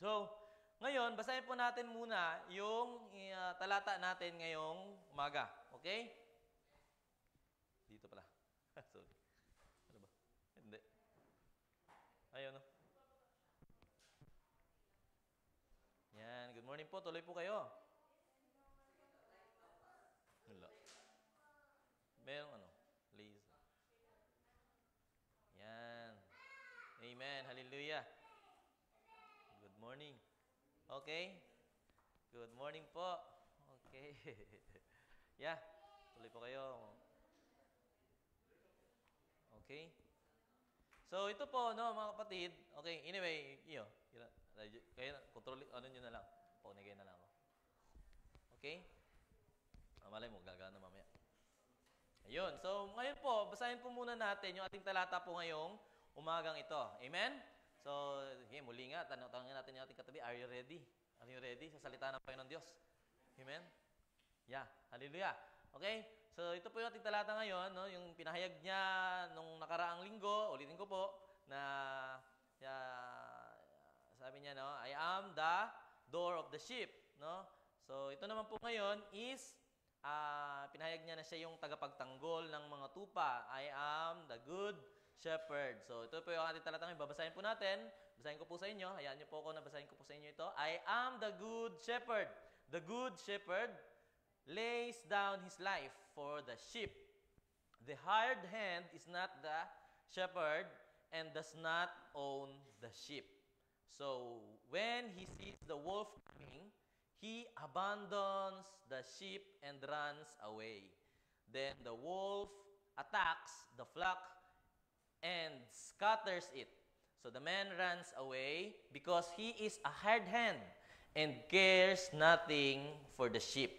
So, ngayon, basahin po natin muna yung talata natin ngayong umaga. Okay? Dito pala. Sorry. Ano ba? Hindi. Ayun, no? Yan. Good morning po. Tuloy po kayo. Wala. Merong ano? Please. Yan. Amen. Hallelujah. Good morning. Okay? Good morning po. Okay. Yeah. Tuloy po kayo. Okay? So, ito po, no, mga kapatid. Okay, anyway, kayo, control, ano nyo na lang. Paunay kayo na lang ako. Okay? Malay mo, gagana mamaya. Ayun. So, ngayon po, basahin po muna natin yung ating talata po ngayong umagang ito. Amen? So, muli nga, tanongin natin yung ating katabi, are you ready? Are you ready sa salita ng Panginoon Diyos? Amen? Yeah. Hallelujah. Okay? So, ito po yung ating talata ngayon, no? Yung pinahayag niya nung nakaraang linggo, ulitin ko po, na sabi niya, no? I am the door of the sheep, no? So, ito naman po ngayon is pinahayag niya na siya yung tagapagtanggol ng mga tupa. I am the good shepherd. So, ito po yung ating talata ngayon. Babasahin po natin. Basahin ko po sa inyo. Hayaan niyo po ako na basahin ko po sa inyo ito. I am the good shepherd. The good shepherd lays down his life for the sheep. The hired hand is not the shepherd and does not own the sheep. So, when he sees the wolf coming, he abandons the sheep and runs away. Then the wolf attacks the flock and scatters it. So the man runs away because he is a hard hand and cares nothing for the sheep.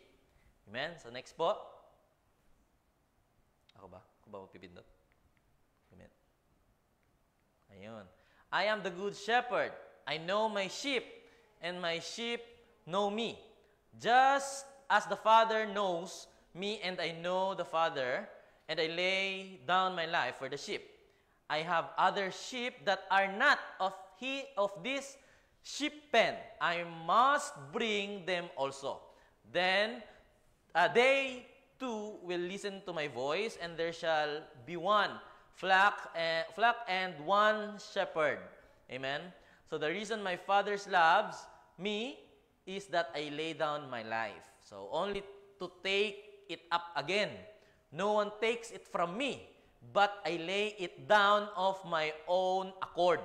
Amen? So next po. Ako ba? Ako ba magpipindot? Amen. Ayun. I am the good shepherd. I know my sheep, and my sheep know me. Just as the Father knows me, and I know the Father, and I lay down my life for the sheep. I have other sheep that are not of this sheep pen. I must bring them also. Then they too will listen to my voice, and there shall be one flock and one shepherd. Amen. So the reason my Father loves me is that I lay down my life. So only to take it up again. No one takes it from me, but I lay it down of my own accord.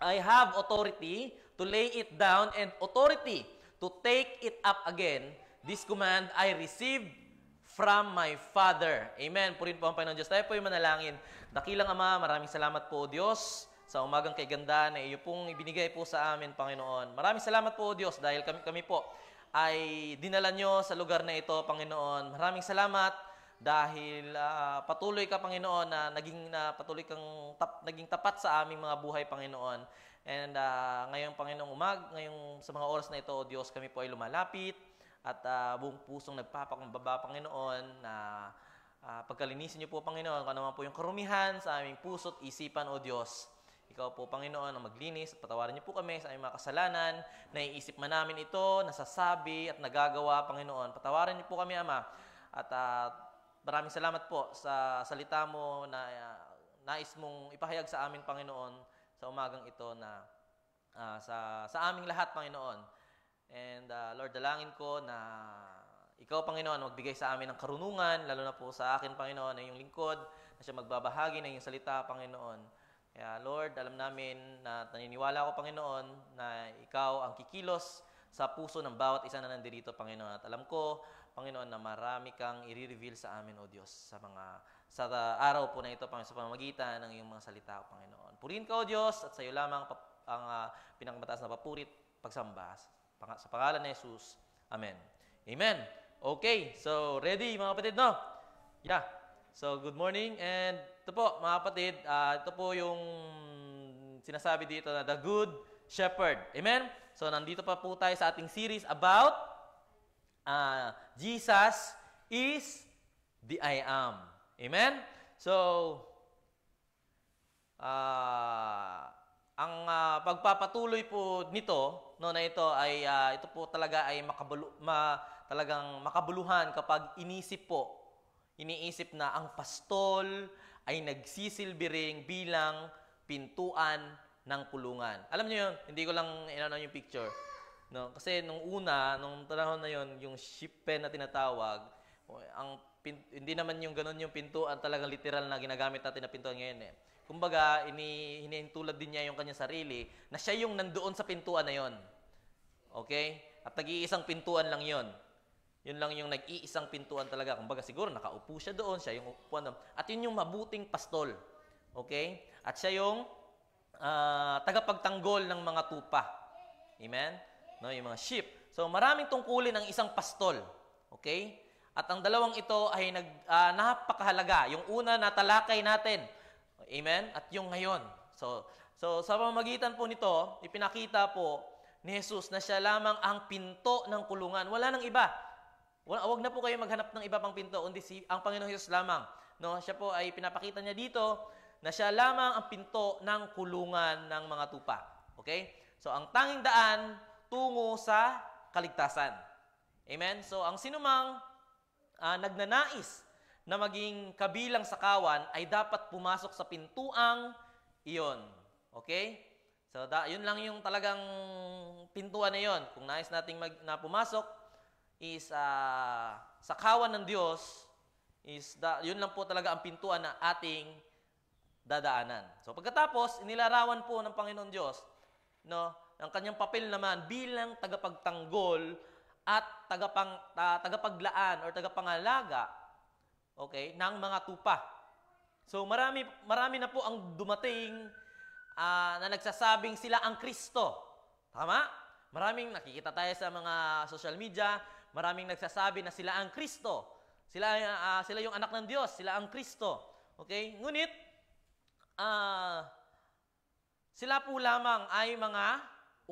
I have authority to lay it down and authority to take it up again. This command I received from my Father. Amen. Purihin po ang Panginoon Diyos. Tayo po yung manalangin. Dakilang Ama, maraming salamat po, Diyos, sa umagang kay ganda na iyo pong ibinigay po sa amin, Panginoon. Maraming salamat po, Diyos, dahil kami po ay dinala nyo sa lugar na ito, Panginoon. Maraming salamat dahil patuloy ka, Panginoon, na patuloy kang naging tapat sa aming mga buhay, Panginoon. And ngayong Panginoong ngayong sa mga oras na ito, O Diyos, kami po ay lumalapit at buong pusong nagpapakumbaba, Panginoon, na pagkalinisin niyo po, Panginoon, kung ano man po yung karumihan sa aming puso't isipan, O Diyos. Ikaw po, Panginoon, ang maglinis at patawarin niyo po kami sa aming mga kasalanan. Naiisip man namin ito, nasasabi at nagagawa, Panginoon. Patawarin niyo po kami, Ama. At maraming salamat po sa salita mo na nais mong ipahayag sa amin, Panginoon, sa umagang ito na sa aming lahat, Panginoon. And Lord, dalangin ko na ikaw, Panginoon, magbigay sa amin ng karunungan, lalo na po sa akin, Panginoon, na iyong lingkod, na siya magbabahagi ng iyong salita, Panginoon. Kaya, Lord, alam namin na naniniwala ako, Panginoon, na ikaw ang kikilos sa puso ng bawat isa na nandito, Panginoon. At alam ko, Panginoon, na marami kang i-reveal sa amin, O Diyos, sa araw po na ito, Panginoon, sa pamamagitan ng iyong mga salita, Panginoon. Purihin ka, O Diyos, at sa iyo lamang ang pinakamataas na papurit, pagsamba. Sa pangalan ni Jesus. Amen. Amen. Okay, so ready, mga kapatid, no? Yeah. So, good morning. And ito po, mga kapatid, ito po yung sinasabi dito na the good shepherd. Amen? So, nandito pa po tayo sa ating series about Jesus is the I am. Amen? So, ang pagpapatuloy po nito, no, na ito ay ito po talaga ay talagang makabuluhan kapag iniisip na ang pastol ay nagsisilbi ring bilang pintuan ng kulungan. Alam niyo yun, hindi ko lang inano yung picture. No, kasi nung panahon na yon, yung ship pen na tinatawag, hindi naman yung ganun yung pintuan talagang literal na ginagamit natin na pintuan ngayon eh. Kumbaga, hinihintulad din niya yung kanya sarili na siya yung nandoon sa pintuan na yon. Okay? At nag-iisang pintuan lang yon. Yun lang yung nag-iisang pintuan talaga. Kumbaga, siguro nakaupo siya doon, siya yung upuan doon. At yun yung mabuting pastol. Okay? At siya yung tagapagtanggol ng mga tupa. Amen? No, yung mga sheep. So, maraming tungkulin ang isang pastol. Okay? At ang dalawang ito ay napakahalaga. Yung una, natalakay natin. Amen? At yung ngayon. So sa pamamagitan po nito, ipinakita po ni Jesus na siya lamang ang pinto ng kulungan. Wala nang iba. Huwag na po kayo maghanap ng iba pang pinto, kundi ang Panginoong Jesus lamang. No, siya po ay pinapakita niya dito na siya lamang ang pinto ng kulungan ng mga tupa. Okay? So ang tanging daan tungo sa kaligtasan. Amen? So ang sinumang nagnanais na maging kabilang sa kawan ay dapat pumasok sa pintuang iyon. Okay? So, yun lang yung talagang pintuan na yun. Kung nais nating pumasok is sa kawan ng Diyos, yun lang po talaga ang pintuan na ating dadaanan. So, pagkatapos, inilarawan po ng Panginoon Diyos, no, ang kanyang papel naman bilang tagapagtanggol at tagapaglaan or tagapangalaga, okay, ng mga tupa. So marami na po ang dumating na nagsasabing sila ang Kristo. Tama? Maraming nakikita tayo sa mga social media, maraming nagsasabi na sila ang Kristo. Sila yung anak ng Diyos, sila ang Kristo. Okay? Ngunit sila po lamang ay mga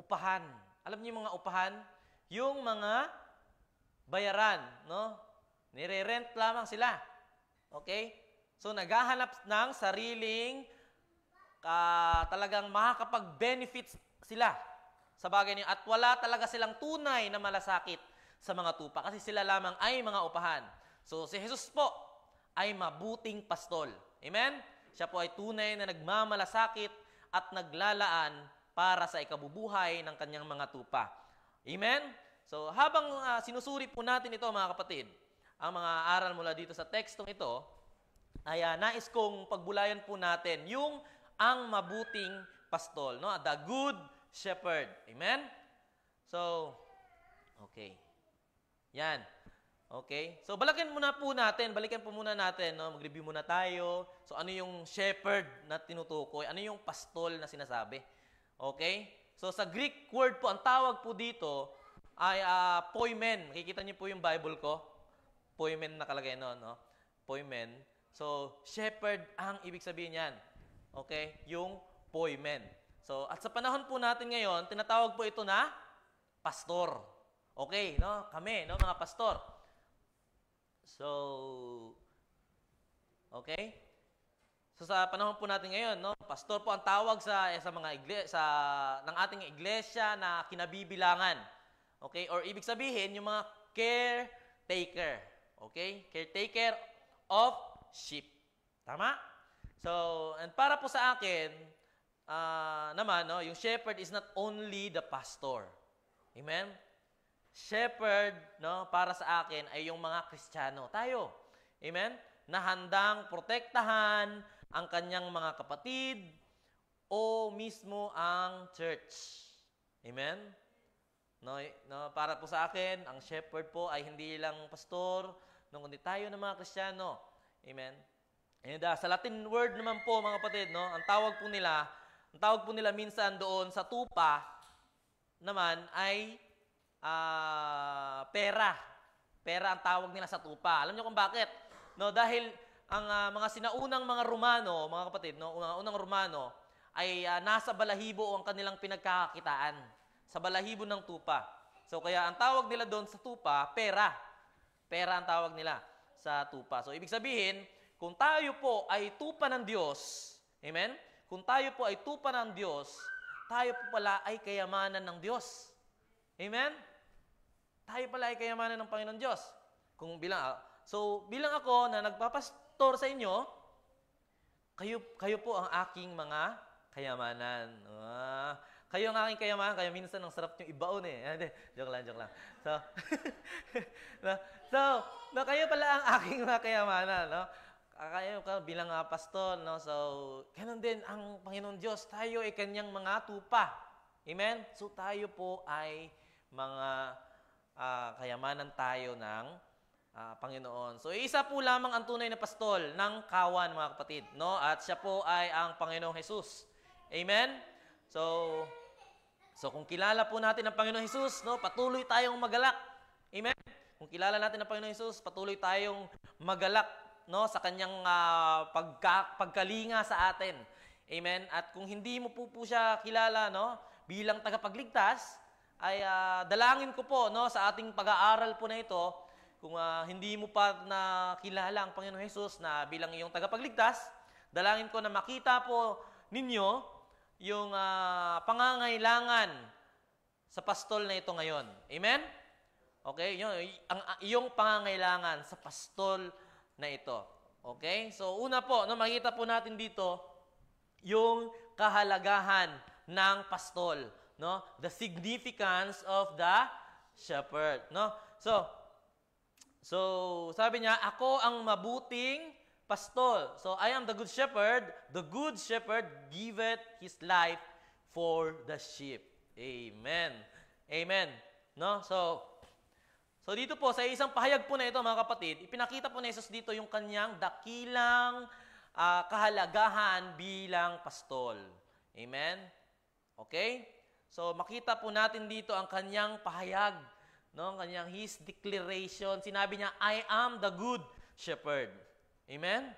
upahan. Alam niyo yung mga upahan? Yung mga bayaran, no? Nire-rent lamang sila. Okay? So, naghahanap ng sariling talagang makakapag-benefits sila sa bagay niyo. At wala talaga silang tunay na malasakit sa mga tupa kasi sila lamang ay mga upahan. So, si Jesus po ay mabuting pastol. Amen? Siya po ay tunay na nagmamalasakit at naglalaan para sa ikabubuhay ng kanyang mga tupa. Amen? So, habang sinusuri po natin ito, mga kapatid, ang mga aral mula dito sa tekstong ito, ay nais kong pagbulayan po natin yung ang mabuting pastol, no? The good shepherd. Amen? So, okay. Yan. Okay? So, balikan po muna natin, no? Mag-review muna tayo. So, ano yung shepherd na tinutukoy? Ano yung pastol na sinasabi? Okay? So, sa Greek word po, ang tawag po dito ay poimen. Makikita niyo po yung Bible ko. Poimen nakalagay no? Poimen. So, shepherd ang ibig sabihin niyan. Okay? Yung poimen. So, at sa panahon po natin ngayon, tinatawag po ito na pastor. Okay, no? Kami, no, mga pastor. So, okay? So, sa panahon po natin ngayon, no, pastor po ang tawag sa mga ng ating iglesia na kinabibilangan. Okay? Or ibig sabihin, yung mga caretaker. Okay? Caretaker of sheep. Tama? So, and para po sa akin, naman, no, yung shepherd is not only the pastor. Amen? Shepherd, no, para sa akin ay yung mga Kristiyano. Tayo. Amen? Na handang protektahan ang kanyang mga kapatid o mismo ang church. Amen? No, para po sa akin, ang shepherd po ay hindi lang pastor, kundi tayo ng mga Kristiyano. Amen? And sa Latin word naman po, mga kapatid, no, ang tawag po nila minsan doon sa tupa naman ay pera. Pera ang tawag nila sa tupa. Alam niyo kung bakit? No, dahil ang mga sinaunang mga Romano, mga kapatid, no, unang Romano ay nasa balahibo ang kanilang pinagkakakitaan. Sa balahibo ng tupa. So kaya ang tawag nila doon sa tupa, pera. Pera ang tawag nila sa tupa. So ibig sabihin, kung tayo po ay tupa ng Diyos, amen? Kung tayo po ay tupa ng Diyos, tayo po pala ay kayamanan ng Diyos. Amen? Tayo pala ay kayamanan ng Panginoon Diyos. Bilang ako na nagpapastor sa inyo, kayo po ang aking mga kayamanan. Kayo ang aking kayamanan, kaya minsan ang sarap yung ibaon eh. Joke lang. Kayo pala ang aking mga kayamanan, no? Kayo bilang pastor, no? So, ganun din ang Panginoon Diyos. Tayo ay kanyang mga tupa. Amen? So, tayo po ay mga kayamanan tayo ng Panginoon. So, isa po lamang ang tunay na pastol ng kawan, mga kapatid, no? At siya po ay ang Panginoong Jesus. Amen? So kung kilala po natin ang Panginoong Jesus, no, patuloy tayong magalak. Amen? Kung kilala natin ang Panginoong Jesus, patuloy tayong magalak, no, sa kanyang pagkalinga sa atin. Amen? At kung hindi mo po siya kilala, no, bilang tagapagligtas, ay dalangin ko po, no, sa ating pag-aaral po na ito, kung hindi mo pa nakilala ang Panginoong Jesus na bilang iyong tagapagligtas, dalangin ko na makita po ninyo yung pangangailangan sa pastol na ito ngayon. Amen? Okay? Iyong pangangailangan sa pastol na ito. Okay? So, una po, no, makita po natin dito yung kahalagahan ng pastol. No? The significance of the shepherd. No? So, sabi niya, ako ang mabuting pastol. So, I am the good shepherd. The good shepherd giveth his life for the sheep. Amen. Amen. No? So dito po, sa isang pahayag po na ito, mga kapatid, ipinakita po ni Jesus dito yung kanyang dakilang kahalagahan bilang pastol. Amen? Okay? So, makita po natin dito ang kanyang pahayag, no? Kanyang his declaration. Sinabi niya, I am the good shepherd. Amen?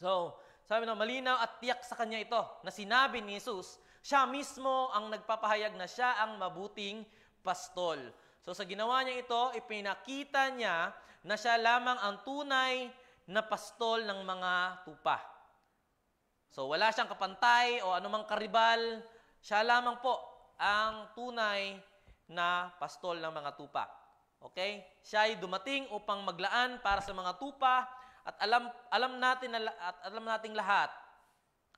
So, sabi na, malinaw at tiyak sa kanya ito na sinabi ni Jesus, siya mismo ang nagpapahayag na siya ang mabuting pastol. So, sa ginawa niya ito, ipinakita niya na siya lamang ang tunay na pastol ng mga tupa. So, wala siyang kapantay o anumang karibal. Siya lamang po ang tunay na pastol ng mga tupa. Okay? Siya ay dumating upang maglaan para sa mga tupa. At alam nating lahat,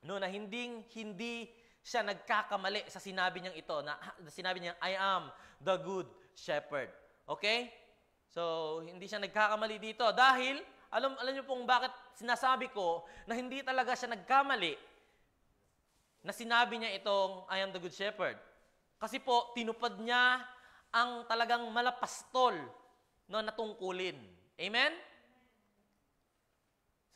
no, na hindi siya nagkakamali sa sinabi niyang ito, na sinabi niya, I am the good shepherd. Okay? So, hindi siya nagkakamali dito dahil alam niyo pong bakit sinasabi ko na hindi talaga siya nagkamali na sinabi niya itong I am the good shepherd. Kasi po tinupad niya ang talagang malapastol, no, na tungkulin. Amen?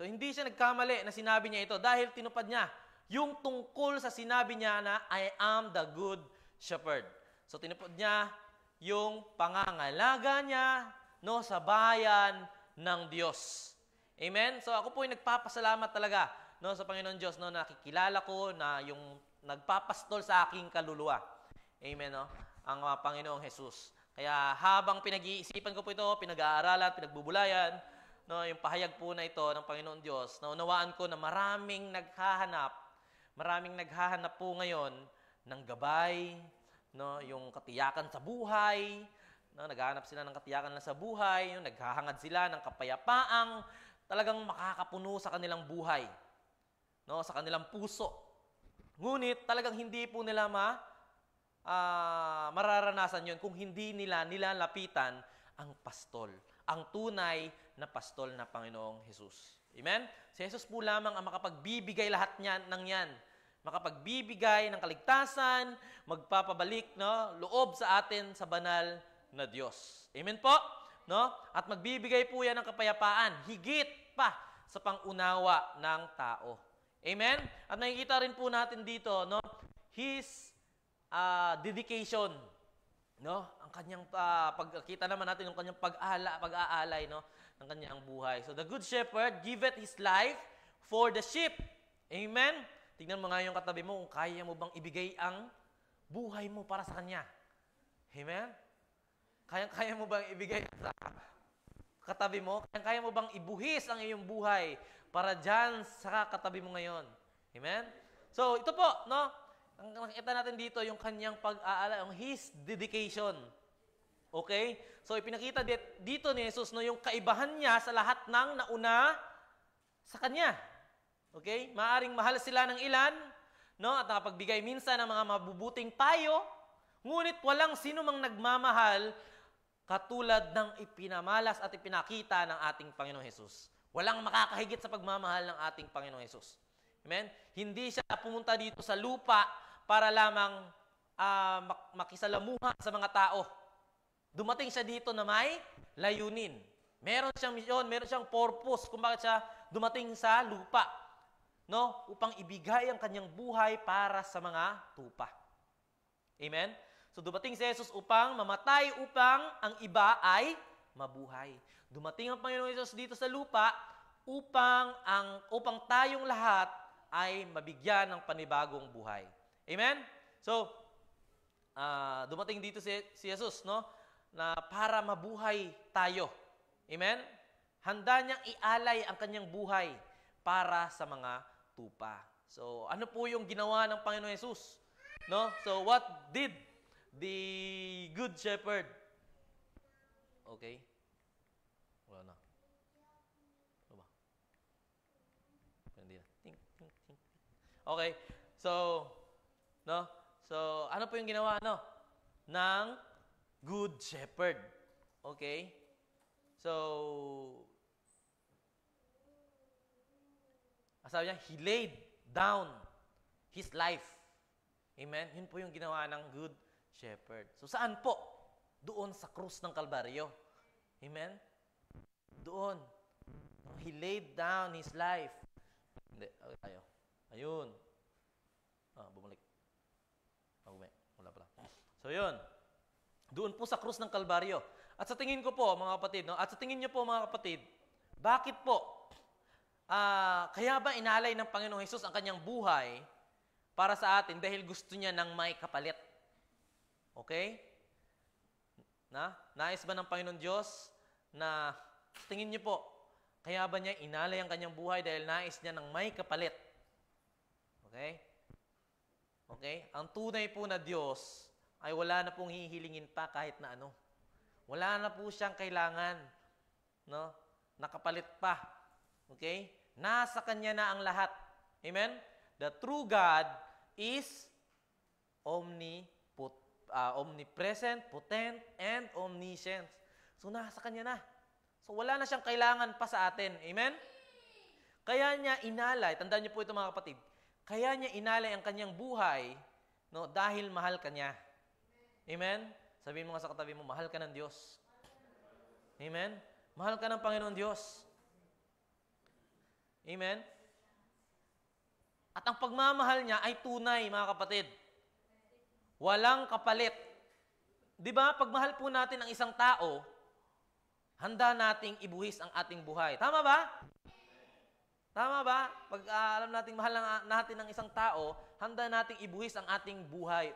So, hindi siya nagkamali na sinabi niya ito dahil tinupad niya yung tungkol sa sinabi niya na I am the good shepherd. So, tinupad niya yung pangangalaga niya, no, sa bayan ng Diyos. Amen? So, ako po ay nagpapasalamat talaga, no, sa Panginoon Diyos, no, nakikilala ko na yung nagpapastol sa aking kaluluwa. Amen, no? Ang Panginoong Jesus. Kaya habang pinag-iisipan ko po ito, pinag-aaralan, pinagbubulayan, no, yung pahayag po na ito ng Panginoon Diyos, naunawaan ko na maraming naghahanap po ngayon ng gabay, no, yung katiyakan sa buhay, no, naghahanap sila ng katiyakan na sa buhay, yung naghahangad sila ng kapayapaang talagang makakapuno sa kanilang buhay, no, sa kanilang puso. Ngunit talagang hindi po nila mararanasan yun kung hindi nila nilalapitan ang pastol, ang tunay na pastol na Panginoong Jesus. Amen? Si Jesus po lamang ang makapagbibigay lahat ng yan. Makapagbibigay ng kaligtasan, magpapabalik, no, loob sa atin sa banal na Diyos. Amen po? No? At magbibigay po yan ng kapayapaan, higit pa sa pangunawa ng tao. Amen? At nakikita rin po natin dito, no, his dedication, no? Ang kanyang pagkita naman natin yung kanyang pag-aalay, no, ng kanyang buhay. So the good shepherd giveth his life for the sheep. Amen. Tingnan mo nga yung katabi mo kung kaya mo bang ibigay ang buhay mo para sa kanya. Amen. Kaya mo bang ibigay sa katabi mo? Kaya mo bang ibuhis ang iyong buhay para diyan sa katabi mo ngayon? Amen. So ito po, no? Ang nakikita natin dito, yung kanyang pag-aala, yung his dedication. Okay? So, ipinakita dito ni Jesus, no, yung kaibahan niya sa lahat ng nauna sa kanya. Okay? Maaring mahal sila ng ilan, no, at nakapagbigay minsan ng mga mabubuting payo, ngunit walang sino mang nagmamahal katulad ng ipinamalas at ipinakita ng ating Panginoong Jesus. Walang makakahigit sa pagmamahal ng ating Panginoong Jesus. Amen? Hindi siya pumunta dito sa lupa para lamang makisalamuha sa mga tao. Dumating siya dito na may layunin. Meron siyang misyon, meron siyang purpose kung bakit siya dumating sa lupa. No? Upang ibigay ang kanyang buhay para sa mga tupa. Amen? So dumating si Jesus upang mamatay upang ang iba ay mabuhay. Dumating ang Panginoon Jesus dito sa lupa upang tayong lahat ay mabigyan ng panibagong buhay. Amen? So, dumating dito si Jesus, no? Na para mabuhay tayo. Amen? Handa niyang ialay ang kanyang buhay para sa mga tupa. So, ano po yung ginawa ng Panginoon Jesus? No? So, what did the Good Shepherd? Okay? Wala na. Ano ba? Hindi na. Ting, ting, ting. Okay. So, no? So, ano po yung ginawa, no? Ng Good Shepherd. Okay? So, sabi niya, He laid down His life. Amen? Yun po yung ginawa ng Good Shepherd. So, saan po? Doon sa krus ng Kalbaryo. Amen? Doon. He laid down His life. Hindi. Okay, tayo. Ayun. Bumalik. Wala pala. So, yun. Doon po sa krus ng Kalbaryo. At sa tingin ko po, mga kapatid, no? At sa tingin niyo po, mga kapatid, bakit po? Kaya ba inalay ng Panginoong Hesus ang kanyang buhay para sa atin dahil gusto niya ng may kapalit? Okay? Nais ba ng Panginoon Diyos na, tingin niyo po, kaya ba niya inalay ang kanyang buhay dahil nais niya ng may kapalit? Okay? Okay? Ang tunay po na Diyos ay wala na pong hihilingin pa kahit na ano. Wala na po siyang kailangan, no? Nakapalit pa. Okay? Nasa Kanya na ang lahat. Amen? The true God is omnipresent, potent, and omniscient. So, nasa Kanya na. So, wala na siyang kailangan pa sa atin. Amen? Kaya niya inalay, tandaan niyo po ito mga kapatid, kaya niya inalay ang kanyang buhay, no, dahil mahal ka niya. Amen? Sabihin mo nga sa katabi mo, mahal ka ng Diyos. Amen? Mahal ka ng Panginoon Diyos. Amen? At ang pagmamahal niya ay tunay, mga kapatid. Walang kapalit. Di ba, pagmahal po natin ang isang tao, handa nating ibuhis ang ating buhay. Tama ba? Tama ba? Pag alam nating mahal natin ang isang tao, handa nating ibuhis ang ating buhay.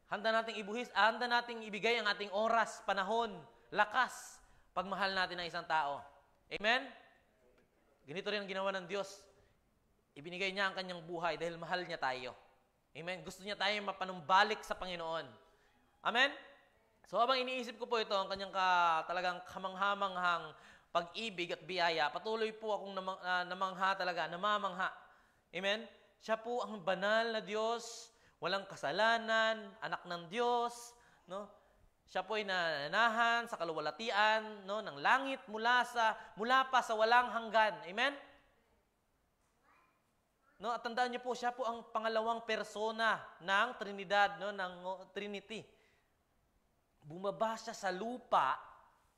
Handa nating ibigay ang ating oras, panahon, lakas, pagmahal natin ang isang tao. Amen? Ganito rin ang ginawa ng Diyos. Ibinigay niya ang kanyang buhay dahil mahal niya tayo. Amen? Gusto niya tayo mapanumbalik sa Panginoon. Amen? So habang iniisip ko po ito, ang kanyang talagang kamanghamanghang pag-ibig at biyaya, patuloy po akong namamangha. Amen? Siya po ang banal na Diyos, walang kasalanan, anak ng Diyos, no? Siya po ay nananahan sa kaluwalhatian, no, ng langit mula pa sa walang hanggan. Amen? No, at tandaan niyo po, siya po ang pangalawang persona ng Trinidad, no, ng Trinity. Bumaba siya sa lupa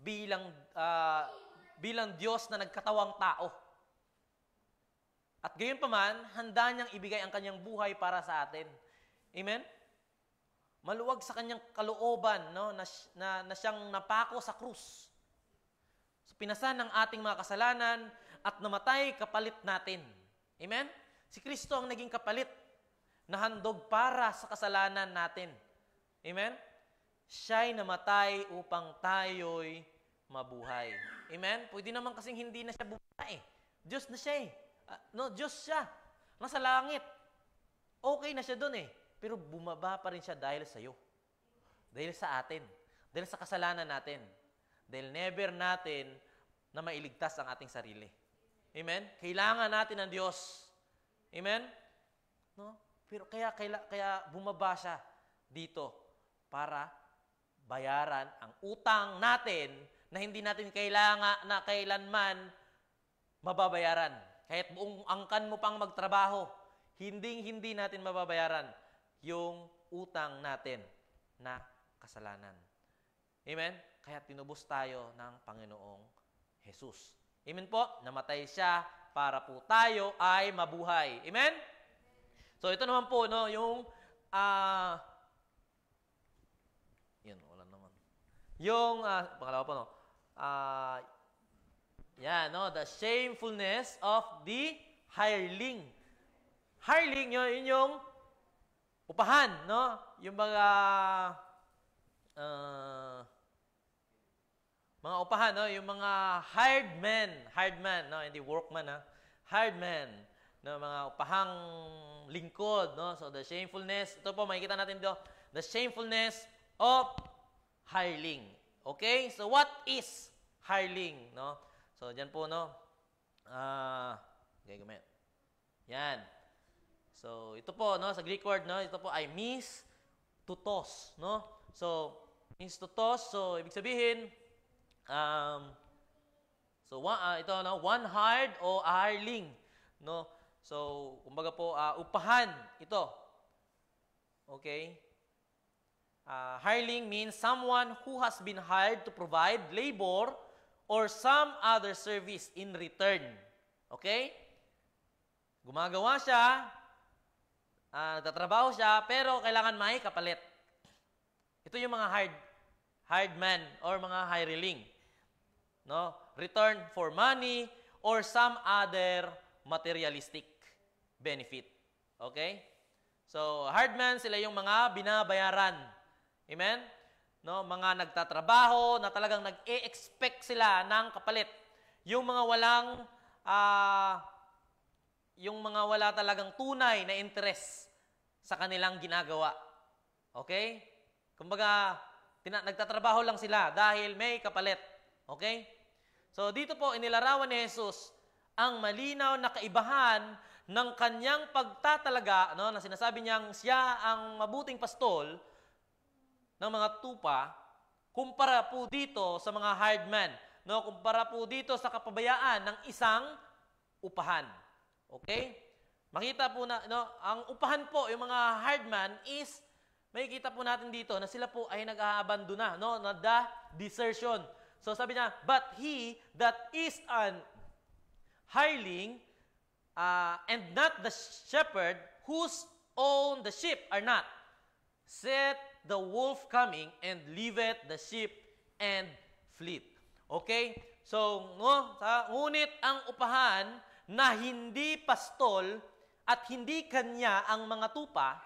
bilang Diyos na nagkatawang tao. At gayon pa man, handa niyang ibigay ang kanyang buhay para sa atin. Amen? Maluwag sa kanyang kalooban, no, na siyang napako sa krus. So, pinasan ng ating mga kasalanan at namatay kapalit natin. Amen? Si Kristo ang naging kapalit na handog para sa kasalanan natin. Amen? Siya'y namatay upang tayo'y mabuhay. Amen? Pwede naman kasing hindi na siya buhay. Diyos na siya eh. Diyos siya. Nasa langit. Okay na siya doon eh. Pero bumaba pa rin siya dahil sa iyo. Dahil sa atin. Dahil sa kasalanan natin. Dahil never natin na mailigtas ang ating sarili. Amen? Kailangan natin ng Diyos. Amen? No? Pero kaya bumaba siya dito para bayaran ang utang natin na hindi natin kailangan na kailanman mababayaran. Kahit buong angkan mo pang magtrabaho, hindi natin mababayaran yung utang natin na kasalanan. Amen? Kaya tinubos tayo ng Panginoong Jesus. Amen po? Namatay siya para po tayo ay mabuhay. Amen? So ito naman po, no, yung yun, wala naman. Yung pangalawa po, no. Yan, no, the shamefulness of the hireling. Hireling, yun yung upahan, no? Yung mga upahan, no? Yung mga hired man, no? Hindi workman, ha? Hired man, no? Mga upahang lingkod, no? So, the shamefulness, ito po, makikita natin dito, the shamefulness of hireling. Okay? So, what is hireling, no? So, dyan po, no? Okay, gamit. Yan. So, ito po, no? Sa Greek word, no? Ito po ay tutos, no? So, tutos. So, ibig sabihin, ito, no? One hired o hireling, no? So, kumbaga po, upahan, ito. Okay? Hireling means someone who has been hired to provide labor or some other service in return. Okay? Gumagawa siya, nagtatrabaho siya, pero kailangan may kapalit. Ito yung mga hired man or mga hireling. No? Return for money or some other materialistic benefit. Okay? So, hired man, sila yung mga binabayaran. Amen? No, mga nagtatrabaho na talagang nag-e-expect sila ng kapalit. Yung mga wala talagang tunay na interest sa kanilang ginagawa. Okay? Kumbaga, nagtatrabaho lang sila dahil may kapalit. Okay? So, dito po inilarawan ni Jesus ang malinaw na kaibahan ng kanyang pagtatalaga, no, na sinasabi niyang siya ang mabuting pastol ng mga tupa, kumpara po dito sa mga hired man. No? Kumpara po dito sa kapabayaan ng isang upahan. Okay? Makita po na, no, ang upahan po, yung mga hired man is, makikita po natin dito na sila po ay nag-aabandona, no? Na the desertion. So sabi niya, but he that is an hireling and not the shepherd whose own the sheep are not, set the wolf coming and leaveth the sheep and fleet. Okay? So, no, ngunit ang upahan na hindi pastol at hindi kanya ang mga tupa,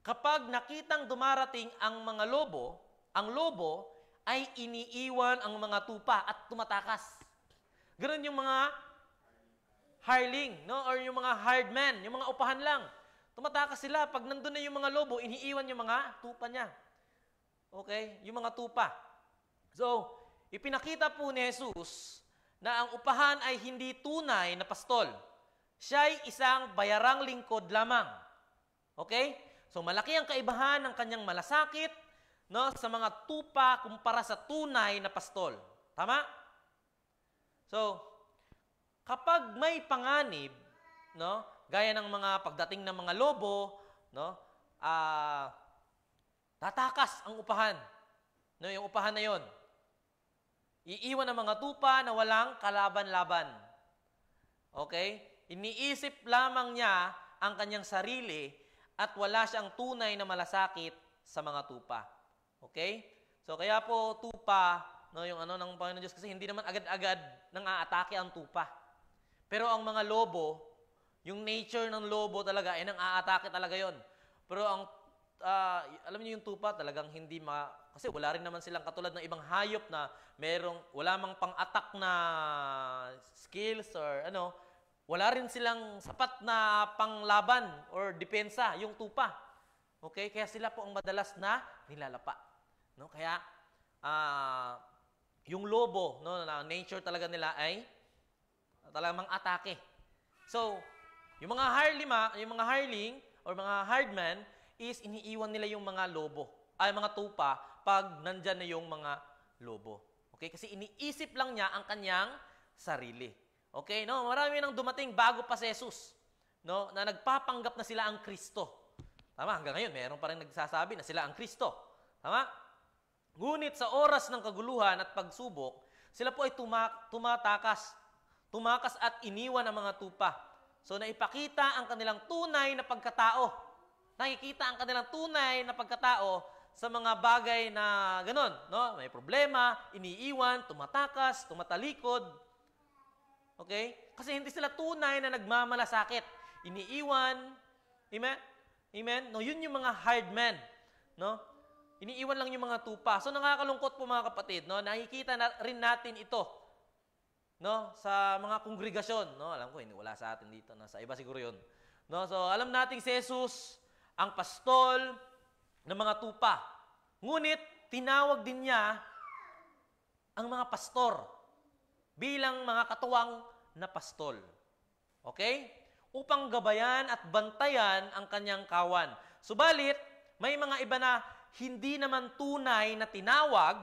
kapag nakitang dumarating ang mga lobo, ang lobo ay iniiwan ang mga tupa at tumatakas. Ganun yung mga hireling, no? Or yung mga hired men, yung mga upahan lang. Tumatakas sila. Pag nandun na yung mga lobo, iniiwan yung mga tupa niya. Okay? Yung mga tupa. So, ipinakita po ni Jesus na ang upahan ay hindi tunay na pastol. Siya ay isang bayarang lingkod lamang. Okay? So, malaki ang kaibahan ng kanyang malasakit, no, sa mga tupa kumpara sa tunay na pastol. Tama? So, kapag may panganib, no, gaya ng mga pagdating ng mga lobo, no, tatakas ang upahan. No, yung upahan na yon. Iiwan ang mga tupa na walang kalaban-laban. Okay? Iniisip lamang niya ang kanyang sarili at wala siyang tunay na malasakit sa mga tupa. Okay? So, kaya po tupa, no, yung ano ng Panginoon Diyos, kasi hindi naman agad-agad nang aatake ang tupa. Pero ang mga lobo, yung nature ng lobo talaga, nang aatake talaga yon. Pero ang, alam niyo yung tupa, talagang hindi kasi wala rin naman silang katulad ng ibang hayop na wala mang pang-attack na skills or ano, wala rin silang sapat na panglaban or depensa, yung tupa. Okay? Kaya sila po ang madalas na nilalapa. No? Kaya, yung lobo, no, na nature talaga nila ay talagang atake. So, yung mga hireling or mga hardman is iniiwan nila yung mga lobo, mga tupa pag nandyan na yung mga lobo. Okay? Kasi iniisip lang niya ang kanyang sarili. Okay? No, marami nang dumating bago pa si Jesus, no, na nagpapanggap na sila ang Kristo. Tama? Hanggang ngayon, meron pa rin nagsasabi na sila ang Kristo. Tama? Ngunit sa oras ng kaguluhan at pagsubok, sila po ay tumakas at iniwan ang mga tupa. So, naipakita ang kanilang tunay na pagkatao. Nakikita ang kanilang tunay na pagkatao sa mga bagay na ganun. No? May problema, iniiwan, tumatakas, tumatalikod. Okay? Kasi hindi sila tunay na nagmamalasakit. Iniiwan. Amen? Amen? No, yun yung mga hard men. No? Iniiwan lang yung mga tupa. So, nakakalungkot po mga kapatid. No? Nakikita na rin natin ito, no, sa mga kongregasyon, no? Alam ko hindi wala sa atin dito, no? Sa iba siguro 'yon. No? So alam nating si Jesus ang pastol ng mga tupa. Ngunit tinawag din niya ang mga pastor bilang mga katuwang na pastol. Okay? Upang gabayan at bantayan ang kanyang kawan. Subalit, may mga iba na hindi naman tunay na tinawag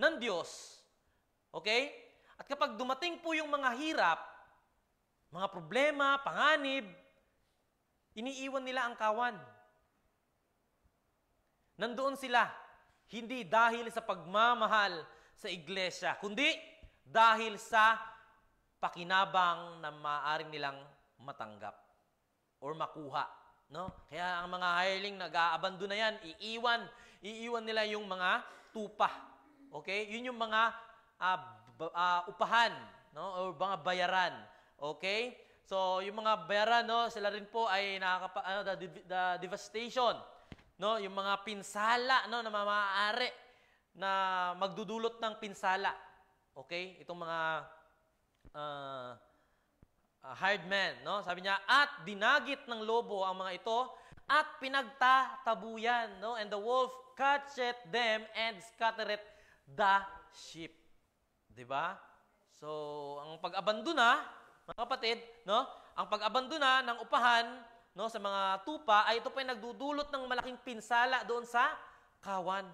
ng Diyos. Okay? At kapag dumating po yung mga hirap, mga problema, panganib, iniiwan nila ang kawan. Nandoon sila, hindi dahil sa pagmamahal sa iglesia, kundi dahil sa pakinabang na maaring nilang matanggap or makuha. No? Kaya ang mga hireling nag-aabandon na yan, iiwan nila yung mga tupa. Okay? Yun yung mga upahan, no, o mga bayaran. Okay? So, yung mga bayaran, no, sila rin po ay the devastation, no, yung mga pinsala, no, na maaari na magdudulot ng pinsala. Okay? Itong mga hard men, no? Sabi niya, at dinagit ng lobo ang mga ito at pinagtatabuyan, no? And the wolf catcheth them and scattereth the sheep. 'Di ba? So, ang pag-abandona, mga kapatid, no? Ang pag-abandona ng upahan, no, sa mga tupa ay ito pa ay nagdudulot ng malaking pinsala doon sa kawan.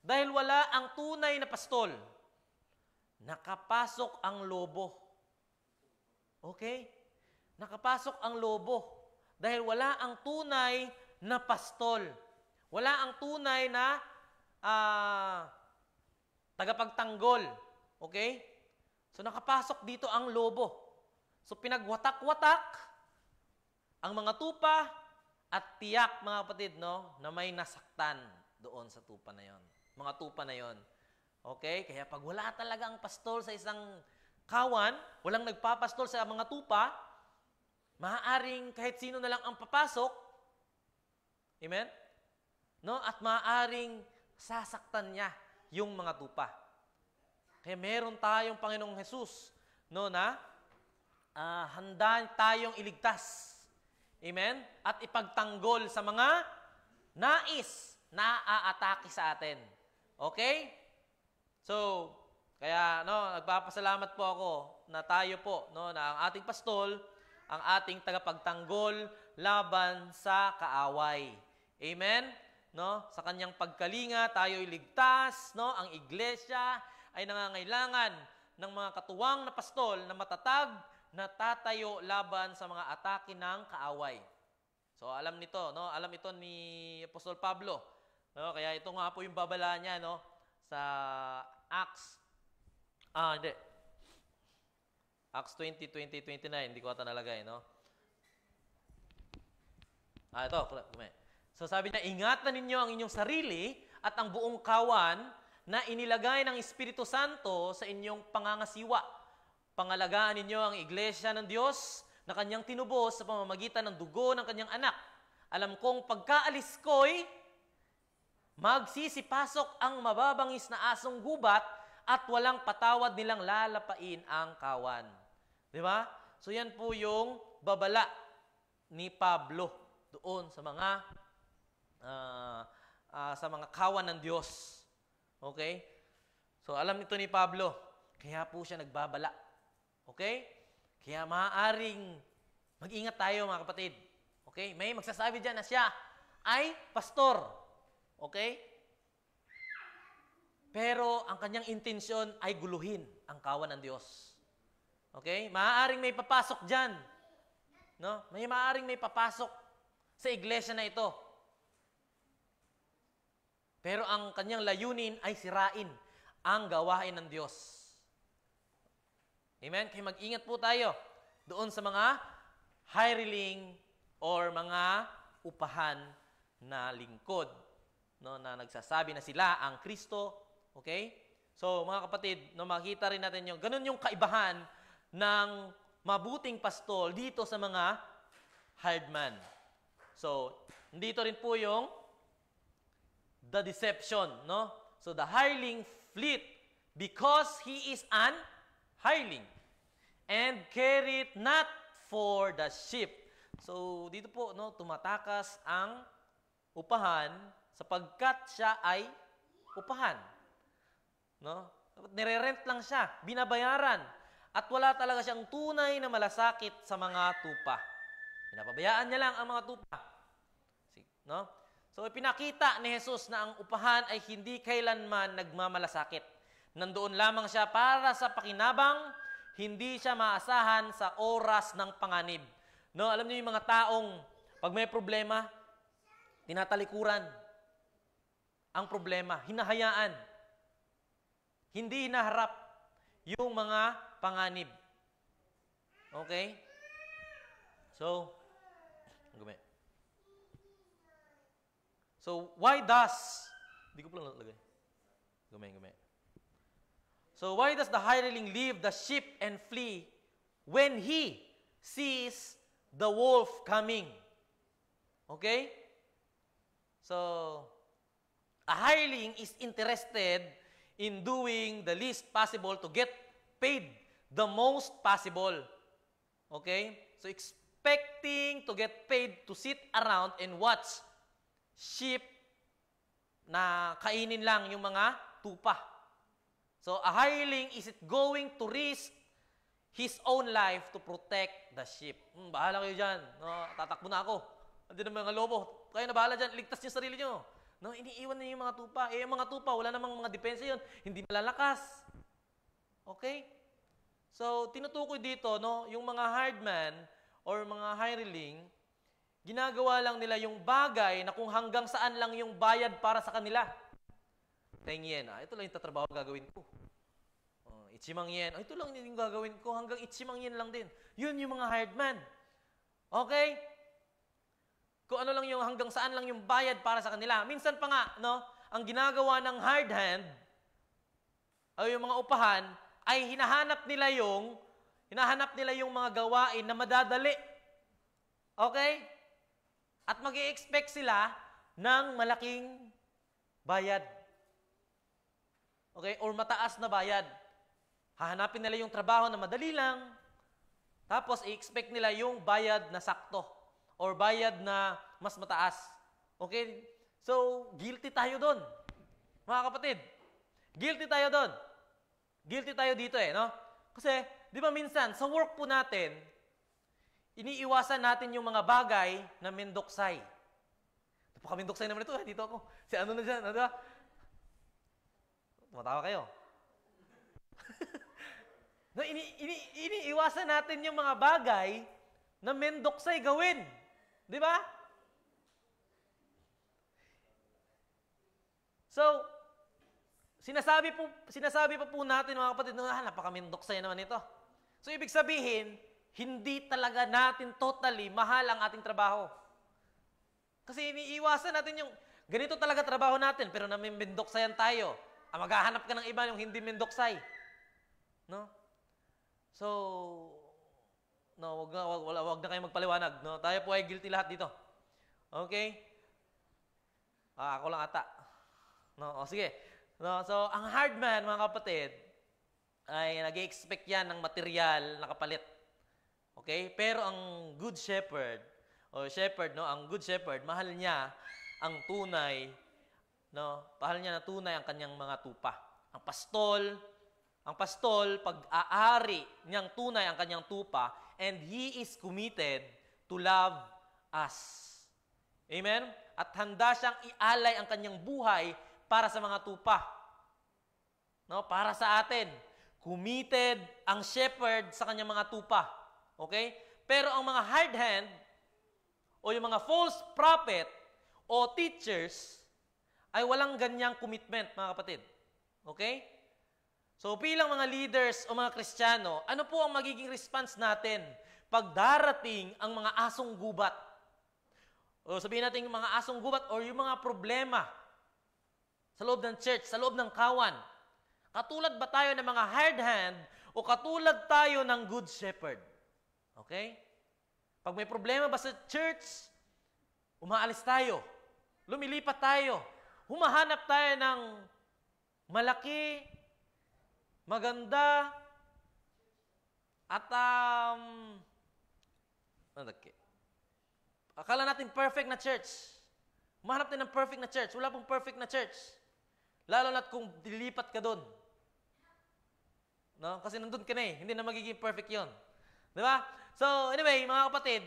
Dahil wala ang tunay na pastol, nakapasok ang lobo. Okay? Nakapasok ang lobo dahil wala ang tunay na pastol. Wala ang tunay na tagapagtanggol. Okay? So, nakapasok dito ang lobo. So, pinagwatak-watak ang mga tupa at tiyak, mga kapatid, no, na may nasaktan doon sa tupa na yon. Mga tupa na yon. Okay? Kaya pag wala talaga ang pastol sa isang kawan, walang nagpapastol sa mga tupa, maaaring kahit sino na lang ang papasok, amen? No? At maaaring sasaktan niya yung mga tupa. Kaya meron tayong Panginoong Jesus, no, na handa tayong iligtas. Amen? At ipagtanggol sa mga nais na aatake sa atin. Okay? So, kaya no, nagpapasalamat po ako na tayo po, no, na ang ating pastol, ang ating tagapagtanggol laban sa kaaway. Amen? No? Sa kanyang pagkalinga, tayo'y ligtas, no? Ang iglesia ay nangangailangan ng mga katuwang na pastol na matatag na tatayo laban sa mga atake ng kaaway. So alam nito, no? Alam ito ni Apostol Pablo, no? Kaya ito nga po yung babala niya, no, sa Acts 20:29, hindi ko ata nalagay, no? Ito. So sabi niya, ingatan ninyo ang inyong sarili at ang buong kawan na inilagay ng Espiritu Santo sa inyong pangangasiwa. Pangalagaan ninyo ang iglesia ng Diyos na kanyang tinubos sa pamamagitan ng dugo ng kanyang anak. Alam kong pagkaalis ko'y magsisipasok ang mababangis na asong gubat at walang patawad nilang lalapain ang kawan. Di ba? So yan po yung babala ni Pablo doon sa mga sa mga kawan ng Diyos. Okay? So, alam nito ni Pablo, kaya po siya nagbabala. Okay? Kaya maaaring mag-ingat tayo, mga kapatid. Okay? May magsasabi dyan na siya ay pastor. Okay? Pero ang kanyang intensyon ay guluhin ang kawan ng Diyos. Okay? Maaaring may papasok dyan. No? Maaaring may papasok sa iglesia na ito. Pero ang kanyang layunin ay sirain ang gawain ng Diyos. Amen? Kaya mag-ingat po tayo doon sa mga hireling or mga upahan na lingkod, no, na nagsasabi na sila ang Kristo. Okay? So, mga kapatid, no, makita rin natin yung ganun yung kaibahan ng mabuting pastol dito sa mga hired man. So, dito rin po yung the deception, no? So, the hireling fleet because he is an hireling and care it not for the sheep. So, dito po, no, tumatakas ang upahan sapagkat siya ay upahan. No? Nire-rent lang siya, binabayaran, at wala talaga siyang tunay na malasakit sa mga tupa. Pinapabayaan niya lang ang mga tupa. No? So, ipinakita ni Jesus na ang upahan ay hindi kailanman nagmamalasakit. Nandoon lamang siya para sa pakinabang, hindi siya maasahan sa oras ng panganib. No, alam niyo yung mga taong pag may problema, tinatalikuran ang problema, hinahayaan. Hindi hinaharap yung mga panganib. Okay? So, why does, hindi ko pala natalagay. Gumay. So, why does the hireling leave the sheep and flee when he sees the wolf coming? Okay? So, a hireling is interested in doing the least possible to get paid the most possible. Okay? So, expecting to get paid to sit around and watch sheep na kainin lang yung mga tupa. So, a hireling is it going to risk his own life to protect the sheep. Bahala kayo dyan. No, tatakbo na ako. Hindi na mga lobo. Kayo na bahala dyan. Ligtas niyo sarili niyo. No, iniiwan niyo yung mga tupa. Yung mga tupa, wala namang mga depensa yun. Hindi malalakas. Okay? So, tinutukoy dito, no, yung mga hardman or mga hireling, ginagawa lang nila yung bagay na kung hanggang saan lang yung bayad para sa kanila. 10 yen. Ito lang yung tatrabaho gagawin ko. Ichimang yen. Ito lang yung gagawin ko. Hanggang ichimang yen lang din. Yun yung mga hired man. Okay? Kung ano lang yung hanggang saan lang yung bayad para sa kanila. Minsan pa nga, no, ang ginagawa ng hard hand, o yung mga upahan, ay hinahanap nila yung mga gawain na madadali. Okay? At mag-i-expect sila ng malaking bayad. Okay? Or mataas na bayad. Hahanapin nila yung trabaho na madali lang. Tapos, i-expect nila yung bayad na sakto. Or bayad na mas mataas. Okay? So, guilty tayo doon. Mga kapatid, guilty tayo doon. Guilty tayo dito no? Kasi, di ba minsan, sa work po natin, iniiwasan natin yung mga bagay na mendoksay. Napaka-mendoksay naman ito. Dito ako. Si ano na dyan, diba? Tumatawa kayo. No, iniiwasan natin yung mga bagay na mendoksay gawin. Di ba? So, sinasabi pa po natin mga kapatid, napaka-mendoksay naman ito. So, ibig sabihin, hindi talaga natin totally mahal ang ating trabaho. Kasi iniiwasan natin yung, ganito talaga trabaho natin, pero namimendoksayan tayo. Maghahanap ka ng iba yung hindi mendoksay. No? So, no, wag na kayo magpaliwanag. No? Tayo po ay guilty lahat dito. Okay? Ako lang ata. No, sige. No, so, ang hard man, mga kapatid, ay nag-expect yan ng material na kapalit. Okay? Pero ang good shepherd, o shepherd, no, ang good shepherd, mahal niya ang tunay, no? Mahal niya na tunay ang kanyang mga tupa. Ang pastol, pag-aari niyang tunay ang kanyang tupa, and he is committed to love us. Amen? At handa siyang ialay ang kanyang buhay para sa mga tupa. No? Para sa atin. Committed ang shepherd sa kanyang mga tupa. Okay? Pero ang mga hard hand, o yung mga false prophet, o teachers, ay walang ganyang commitment, mga kapatid. Okay? So, bilang mga leaders o mga Kristiyano, ano po ang magiging response natin pag darating ang mga asong gubat? O sabihin natin yung mga asong gubat o yung mga problema sa loob ng church, sa loob ng kawan. Katulad ba tayo ng mga hard hand o katulad tayo ng good shepherd? Okay? Pag may problema ba sa church, umaalis tayo. Lumilipat tayo. Humahanap tayo ng malaki, maganda, at akala natin perfect na church. Humahanap tayo ng perfect na church. Wala pong perfect na church. Lalo na't kung dilipat ka doon. No? Kasi nandun ka na eh. Hindi na magiging perfect yon. Di ba? So, anyway, mga kapatid,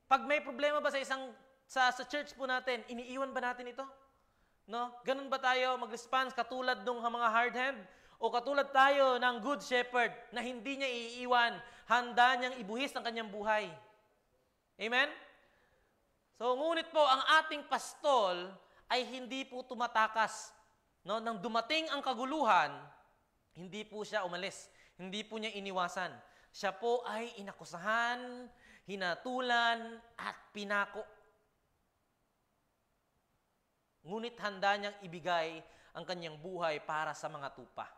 pag may problema ba sa church po natin, iniiwan ba natin ito? No? Ganun ba tayo mag-response katulad ng mga hard hand? O katulad tayo ng good shepherd na hindi niya iiwan, handa niyang ibuhis ang kanyang buhay? Amen? So, ngunit po, ang ating pastol ay hindi po tumatakas. No? Nang dumating ang kaguluhan, hindi po siya umalis. Hindi po niya iniwasan. Siya po ay inakusahan, hinatulan, at pinako. Ngunit handa niyang ibigay ang kanyang buhay para sa mga tupa.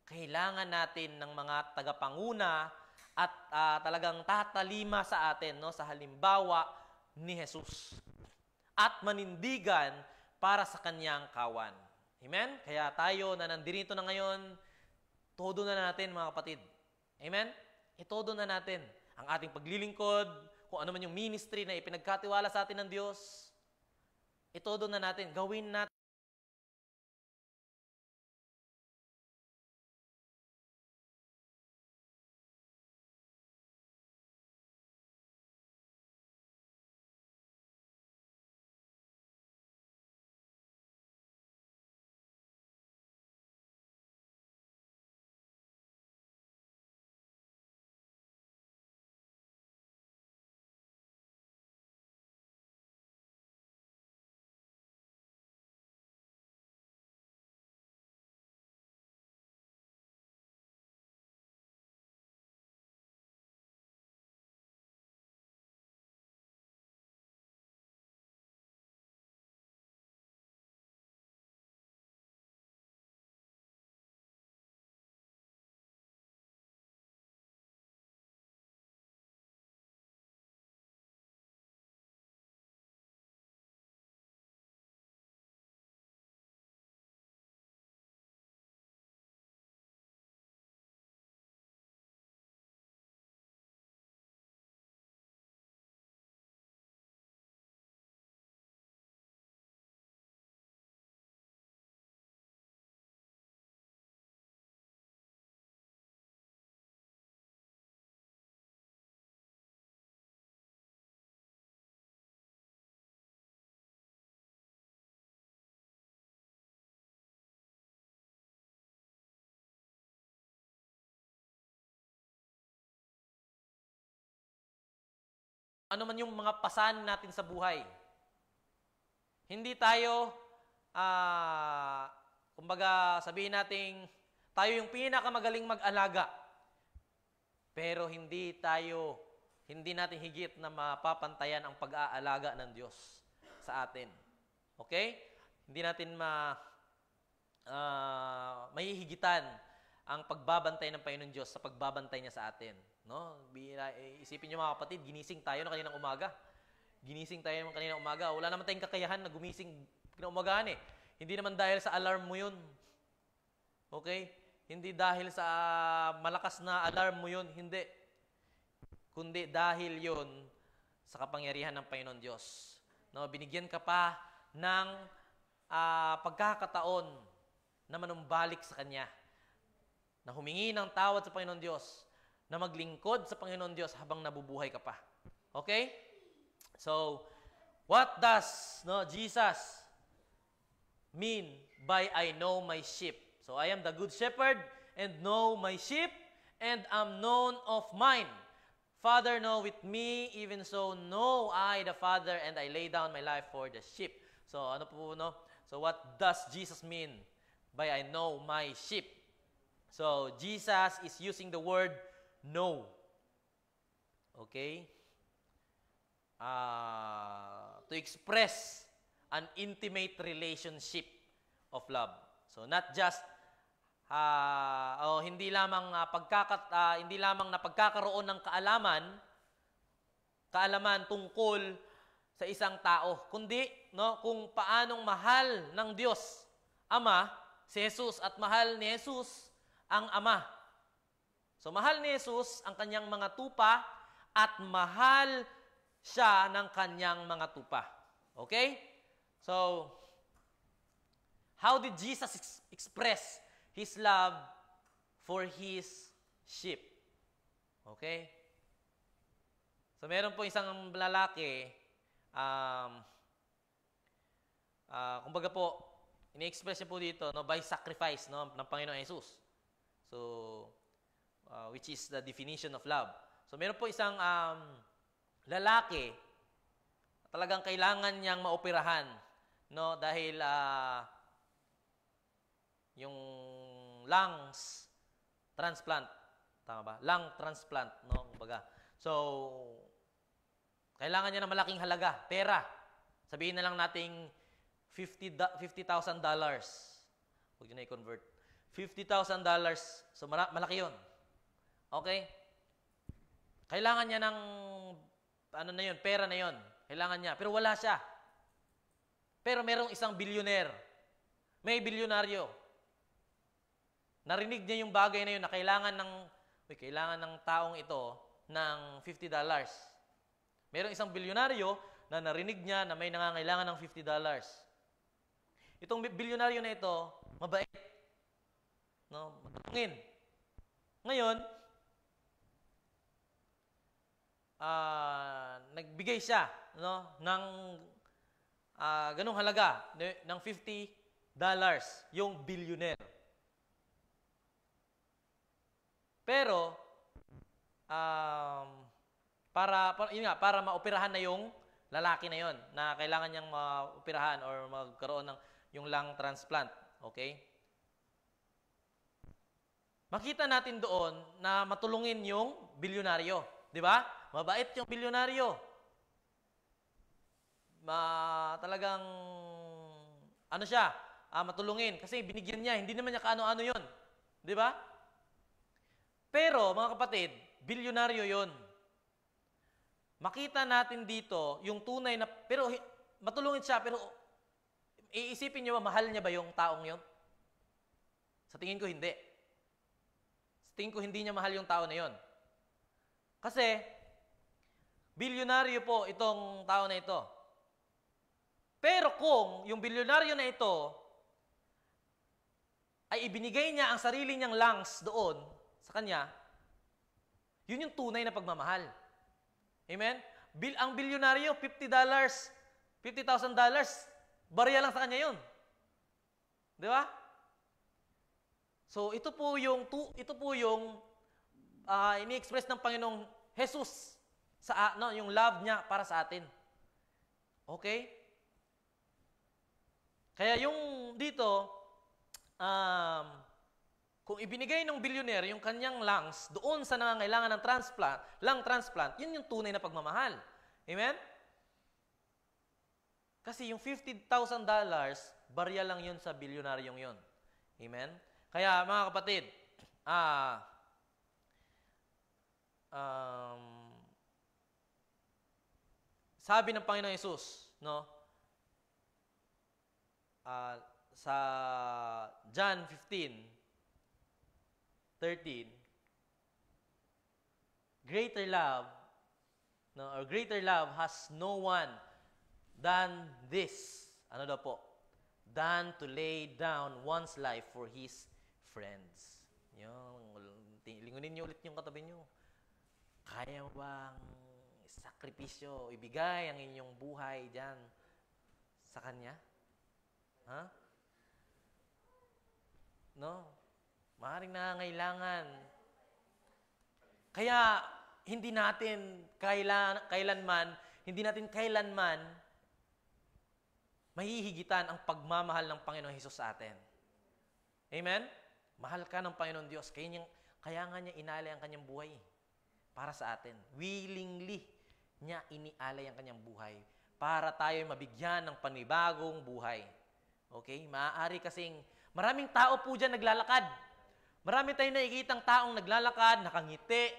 Kailangan natin ng mga tagapanguna at talagang tatalima sa atin, no, sa halimbawa ni Jesus. At manindigan para sa kanyang kawan. Amen? Kaya tayo na nandirito na ngayon, todo na natin, mga kapatid. Amen? Itodo na natin ang ating paglilingkod, kung ano man yung ministry na ipinagkatiwala sa atin ng Diyos. Itodo na natin, gawin natin. Ano man yung mga pasan natin sa buhay. Hindi tayo, kumbaga sabihin natin, tayo yung pinakamagaling mag-alaga. Pero hindi natin higit na mapapantayan ang pag-aalaga ng Diyos sa atin. Okay? Hindi natin mahihigitan ang pagbabantay ng Panginoon Diyos sa pagbabantay niya sa atin. No? Isipin niyo mga kapatid, ginising tayo na kaninang umaga. Wala naman tayong kakayahan na gumising kinaumagahan eh. Hindi naman dahil sa alarm mo yun. Okay? Hindi dahil sa malakas na alarm mo yun. Hindi. Kundi dahil yun sa kapangyarihan ng Panginoon Diyos No, binigyan ka pa ng pagkakataon na manumbalik sa Kanya, na humingi ng tawad sa Panginoon Diyos, na maglingkod sa Panginoon Diyos habang nabubuhay ka pa. Okay? So, what does Jesus mean by I know my sheep? So, I am the good shepherd and know my sheep and am known of mine. Father knoweth me, even so know I the Father, and I lay down my life for the sheep. So, ano po, no? So, what does Jesus mean by I know my sheep? So, Jesus is using the word know. Okay? To express an intimate relationship of love. So, not just hindi lamang na pagkakaroon ng kaalaman tungkol sa isang tao, kundi kung paanong mahal ng Diyos Ama si Jesus at mahal ni Jesus ang Ama. So mahal ni Jesus ang kanyang mga tupa at mahal siya ng kanyang mga tupa. Okay? So how did Jesus express His love for His sheep? Okay? So, meron po isang lalaki, kumbaga po, ini-express niya po dito, by sacrifice, ng Panginoon Jesus. So, which is the definition of love. So, meron po isang lalaki, talagang kailangan niyang maoperahan, dahil yung lungs transplant, tama ba? Lung transplant, kumbaga. So, kailangan niya ng malaking halaga, pera. Sabihin na lang nating $50,000. Huwag niyo na i-convert. $50,000, so malaki yun. Okay? Kailangan niya ng, pera na yun. Kailangan niya. Pero wala siya. Pero merong isang billionaire. May bilyonaryo. Narinig niya yung bagay na yun na kailangan ng taong ito ng $50. Merong isang bilyonaryo na narinig niya na may nangangailangan ng $50. Itong bilyonaryo na ito, mabait. Matulungin. Ngayon, nagbigay siya ng ganung halaga ng $50 yung billionaire. Pero para maoperahan na yung lalaki na yon na kailangan niyang maoperahan or magkaroon ng yung lung transplant, okay? Makita natin doon na matulungin yung bilyonaryo, di ba? Mabait yung bilyonaryo. Talagang siya, matulungin kasi binigyan niya, hindi naman niya kaano-ano yon, di ba? Pero, mga kapatid, bilyonaryo yon. Makita natin dito yung tunay na, pero matulungin siya, pero iisipin niyo, mahal niya ba yung taong yon? Sa tingin ko, hindi. Sa tingin ko, hindi niya mahal yung tao na yon. Kasi, bilyonaryo po itong tao na ito. Pero kung yung bilyonaryo na ito ay ibinigay niya ang sarili niyang lungs doon, sa kanya, yun yung tunay na pagmamahal. Amen? Ang bilyonaryo, $50, $50,000, barya lang sa kanya yun. Di ba? So, ito po yung ini-express ng Panginoong Jesus sa yung love niya para sa atin. Okay? Kaya yung dito, kung ibinigay ng billionaire yung kanyang lungs doon sa nangangailangan ng lung transplant, yun yung tunay na pagmamahal. Amen? Kasi yung $50,000, barya lang yun sa bilyonaryong yun. Amen? Kaya mga kapatid, sabi ng Panginoon Hesus, sa John 15:13, greater love has no one than this. Ano daw po? Than to lay down one's life for his friends. Lingunin niyo ulit yung katabi niyo. Kaya bang sakripisyo, ibigay ang inyong buhay dyan sa Kanya? Ha? No? Maaaring nangangailangan. Kaya, hindi natin kailanman mahihigitan ang pagmamahal ng Panginoon Hesus sa atin. Amen? Mahal ka ng Panginoon Diyos. Kaya nga niya inalay ang kanyang buhay para sa atin. Willingly niya inialay ang kanyang buhay para tayo mabigyan ng panibagong buhay. Okay? Maaari kasing maraming tao po dyan naglalakad. Marami tayong nakikitang taong naglalakad, nakangiti,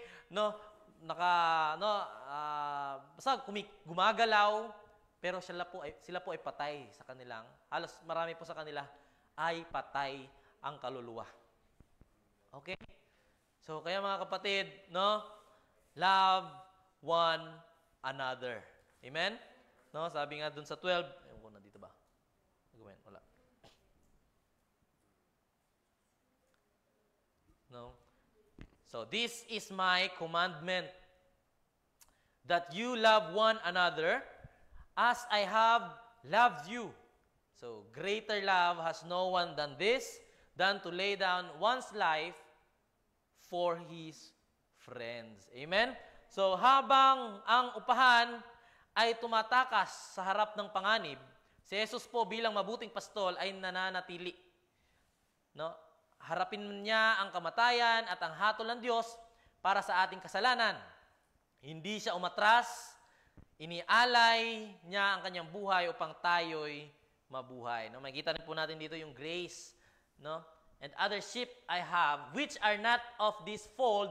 basta gumagalaw, pero sila po ay patay sa kanilang, halos marami po sa kanila ay patay ang kaluluwa. Okay? So, kaya mga kapatid, love one another. Amen? Sabi nga dun sa 12, ewan ko na dito ba? Wala. So, this is my commandment, that you love one another as I have loved you. So, greater love has no one than this, than to lay down one's life for his friends. Amen? So, habang ang upahan ay tumatakas sa harap ng panganib, si Jesus po bilang mabuting pastol ay nananatili. Harapin niya ang kamatayan at ang hatol ng Diyos para sa ating kasalanan. Hindi siya umatras, inialay niya ang kanyang buhay upang tayo'y mabuhay. Makikita rin po natin dito yung grace. And other sheep I have, which are not of this fold,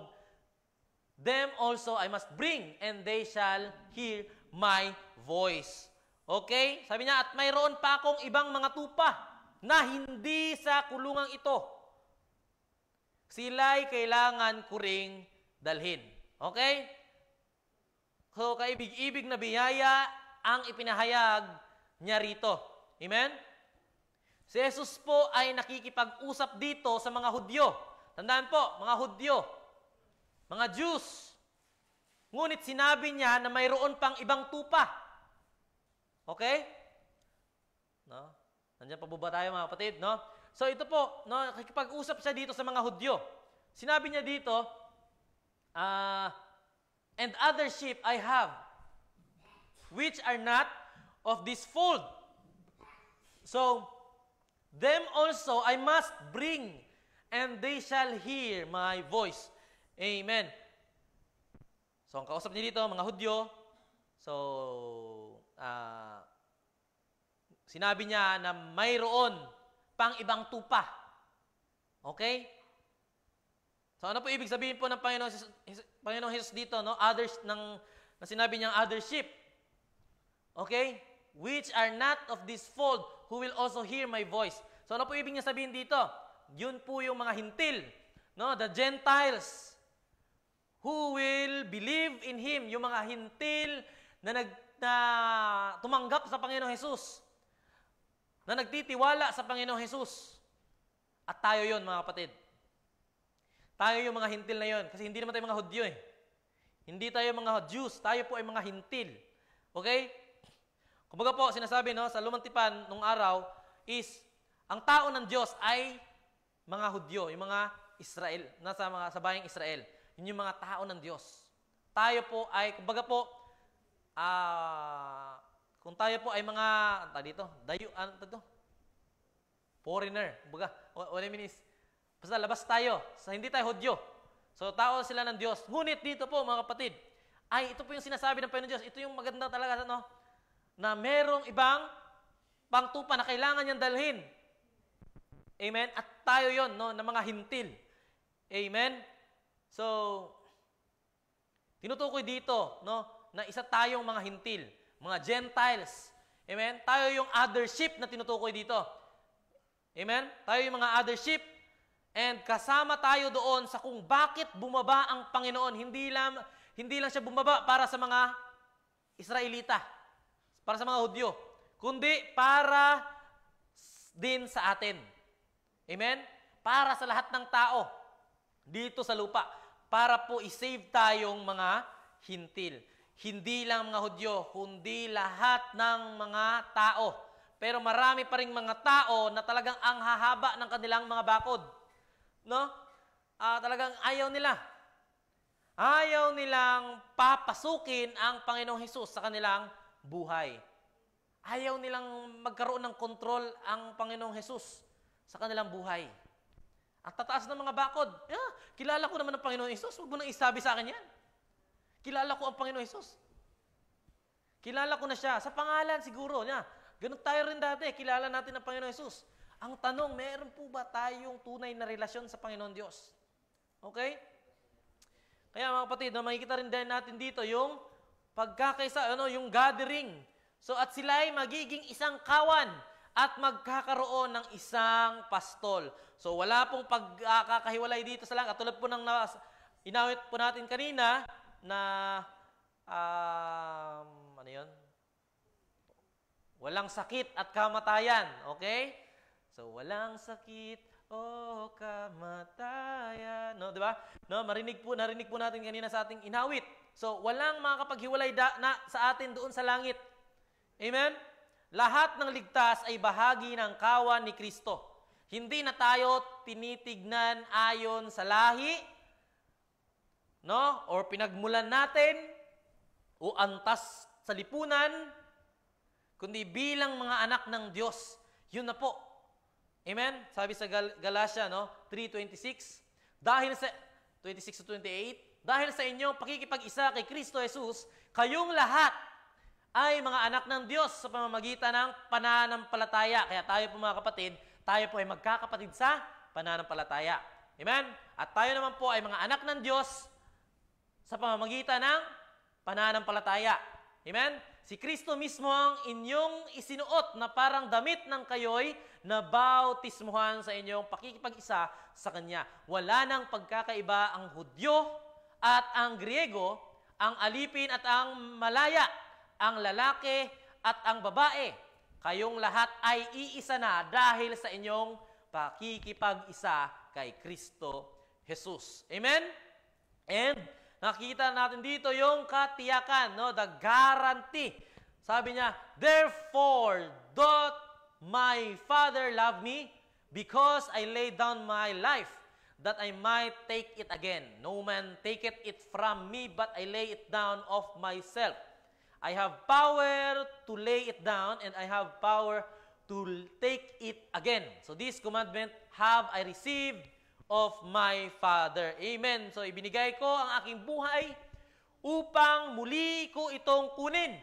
them also I must bring, and they shall hear my voice. Okay? Sabi niya, at mayroon pa akong ibang mga tupa na hindi sa kulungang ito. Sila'y kailangan ko ring dalhin. Okay? So, kaibig-ibig na biyaya ang ipinahayag niya rito. Amen? Si Jesus po ay nakikipag-usap dito sa mga Hudyo. Tandaan po, mga Hudyo, mga Jews. Ngunit sinabi niya na mayroon pang ibang tupa. Okay? Nandiyan pa ba tayo mga kapatid? So ito po, nakikipag-usap siya dito sa mga Hudyo. Sinabi niya dito, and other sheep I have, which are not of this fold. So, them also I must bring, and they shall hear my voice. Amen. So, ang kausap niya dito, mga Hudyo, so, sinabi niya na mayroon pang ibang tupa. Okay? So, ano po ibig sabihin po ng Panginoong Jesus dito, Others, na sinabi niyang other sheep. Okay? Which are not of this fold, who will also hear my voice. So, ano po ibig niya sabihin dito? Yun po yung mga hintil, the Gentiles, who will believe in Him, yung mga hintil na tumanggap sa Panginoong Jesus, na nagtitiwala sa Panginoong Jesus. At tayo yon mga kapatid. Tayo yung mga hintil na yon. Kasi hindi naman tayo mga Hudyo eh. Hindi tayo mga Jews. Tayo po ay mga hintil. Okay? Kumbaga po, sinasabi sa Lumang Tipan nung araw is, ang tao ng Diyos ay mga Hudyo, yung mga Israel, sa bayang Israel. Yun yung mga tao ng Diyos. Tayo po ay, kumbaga po, kung tayo po ay mga, foreigner. Kumbaga, what I mean is, basta labas tayo, hindi tayo Hudyo. So, tao sila ng Diyos. Ngunit dito po, mga kapatid, ay ito po yung sinasabi ng Panginoon Diyos. Ito yung maganda talaga, na merong ibang pangtupa na kailangan niyang dalhin. Amen? At tayo yon na mga hintil. Amen? So, tinutukoy dito, na isa tayong mga hintil. Mga Gentiles. Amen? Tayo yung other sheep na tinutukoy dito. Amen? Tayo yung mga other sheep. And kasama tayo doon sa kung bakit bumaba ang Panginoon. Hindi lang siya bumaba para sa mga Israelita. para sa mga Hudyo, kundi para din sa atin. Amen? Para sa lahat ng tao dito sa lupa. Para po isave tayong mga hintil. Hindi lang mga Hudyo, kundi lahat ng mga tao. Pero marami pa ring mga tao na talagang ang hahaba ng kanilang mga bakod. No? Talagang ayaw nila. Ayaw nilang papasukin ang Panginoong Hesus sa kanilang buhay. Ayaw nilang magkaroon ng kontrol ang Panginoong Hesus sa kanilang buhay. Ang tataas ng mga bakod. Kilala ko naman ang Panginoong Hesus. Huwag mo nang isabi sa akin yan. Kilala ko ang Panginoong Hesus. Kilala ko na siya. Sa pangalan siguro niya. Ganun tayo rin dati. Kilala natin ang Panginoong Hesus. Ang tanong, meron po ba tayong tunay na relasyon sa Panginoon Diyos? Okay? Kaya mga kapatid, makikita rin din natin dito yung pagkakaisa, yung gathering. So at sila ay magiging isang kawan at magkakaroon ng isang pastol. So wala pong pagkakahiwalay dito sa langit. At tulad po ng inawit po natin kanina na ano yun? Walang sakit at kamatayan. Okay? So walang sakit o kamatayan. No, di ba? No, narinig po natin kanina sa ating inawit. So walang makakapaghiwalay sa atin doon sa langit. Amen? Lahat ng ligtas ay bahagi ng kawan ni Kristo. Hindi na tayo tinitignan ayon sa lahi, no? Or pinagmulan natin, o antas sa lipunan, kundi bilang mga anak ng Diyos. Yun na po. Amen? Sabi sa Galatia, 3:26, dahil sa 26-28, dahil sa inyong pakikipag-isa kay Kristo Jesus, kayong lahat ay mga anak ng Diyos sa pamamagitan ng pananampalataya. Kaya tayo po mga kapatid, tayo po ay magkakapatid sa pananampalataya. Amen? At tayo naman po ay mga anak ng Diyos sa pamamagitan ng pananampalataya. Amen? Si Kristo mismo ang inyong isinuot na parang damit ng kayo'y nabautismuhan sa inyong pakikipag-isa sa Kanya. Wala nang pagkakaiba ang Hudyo at ang Griego, ang alipin at ang Malaya, ang lalaki at ang babae. Kayong lahat ay iisa na dahil sa inyong pakikipag-isa kay Kristo Jesus. Amen? And nakita natin dito yung katiyakan, the guarantee. Sabi niya, therefore doth my Father love me, because I laid down my life, that I might take it again. No man taketh it from me, but I lay it down of myself. I have power to lay it down, and I have power to take it again. So this commandment have I received of my Father. Amen. So ibinigay ko ang aking buhay upang muli ko itong kunin.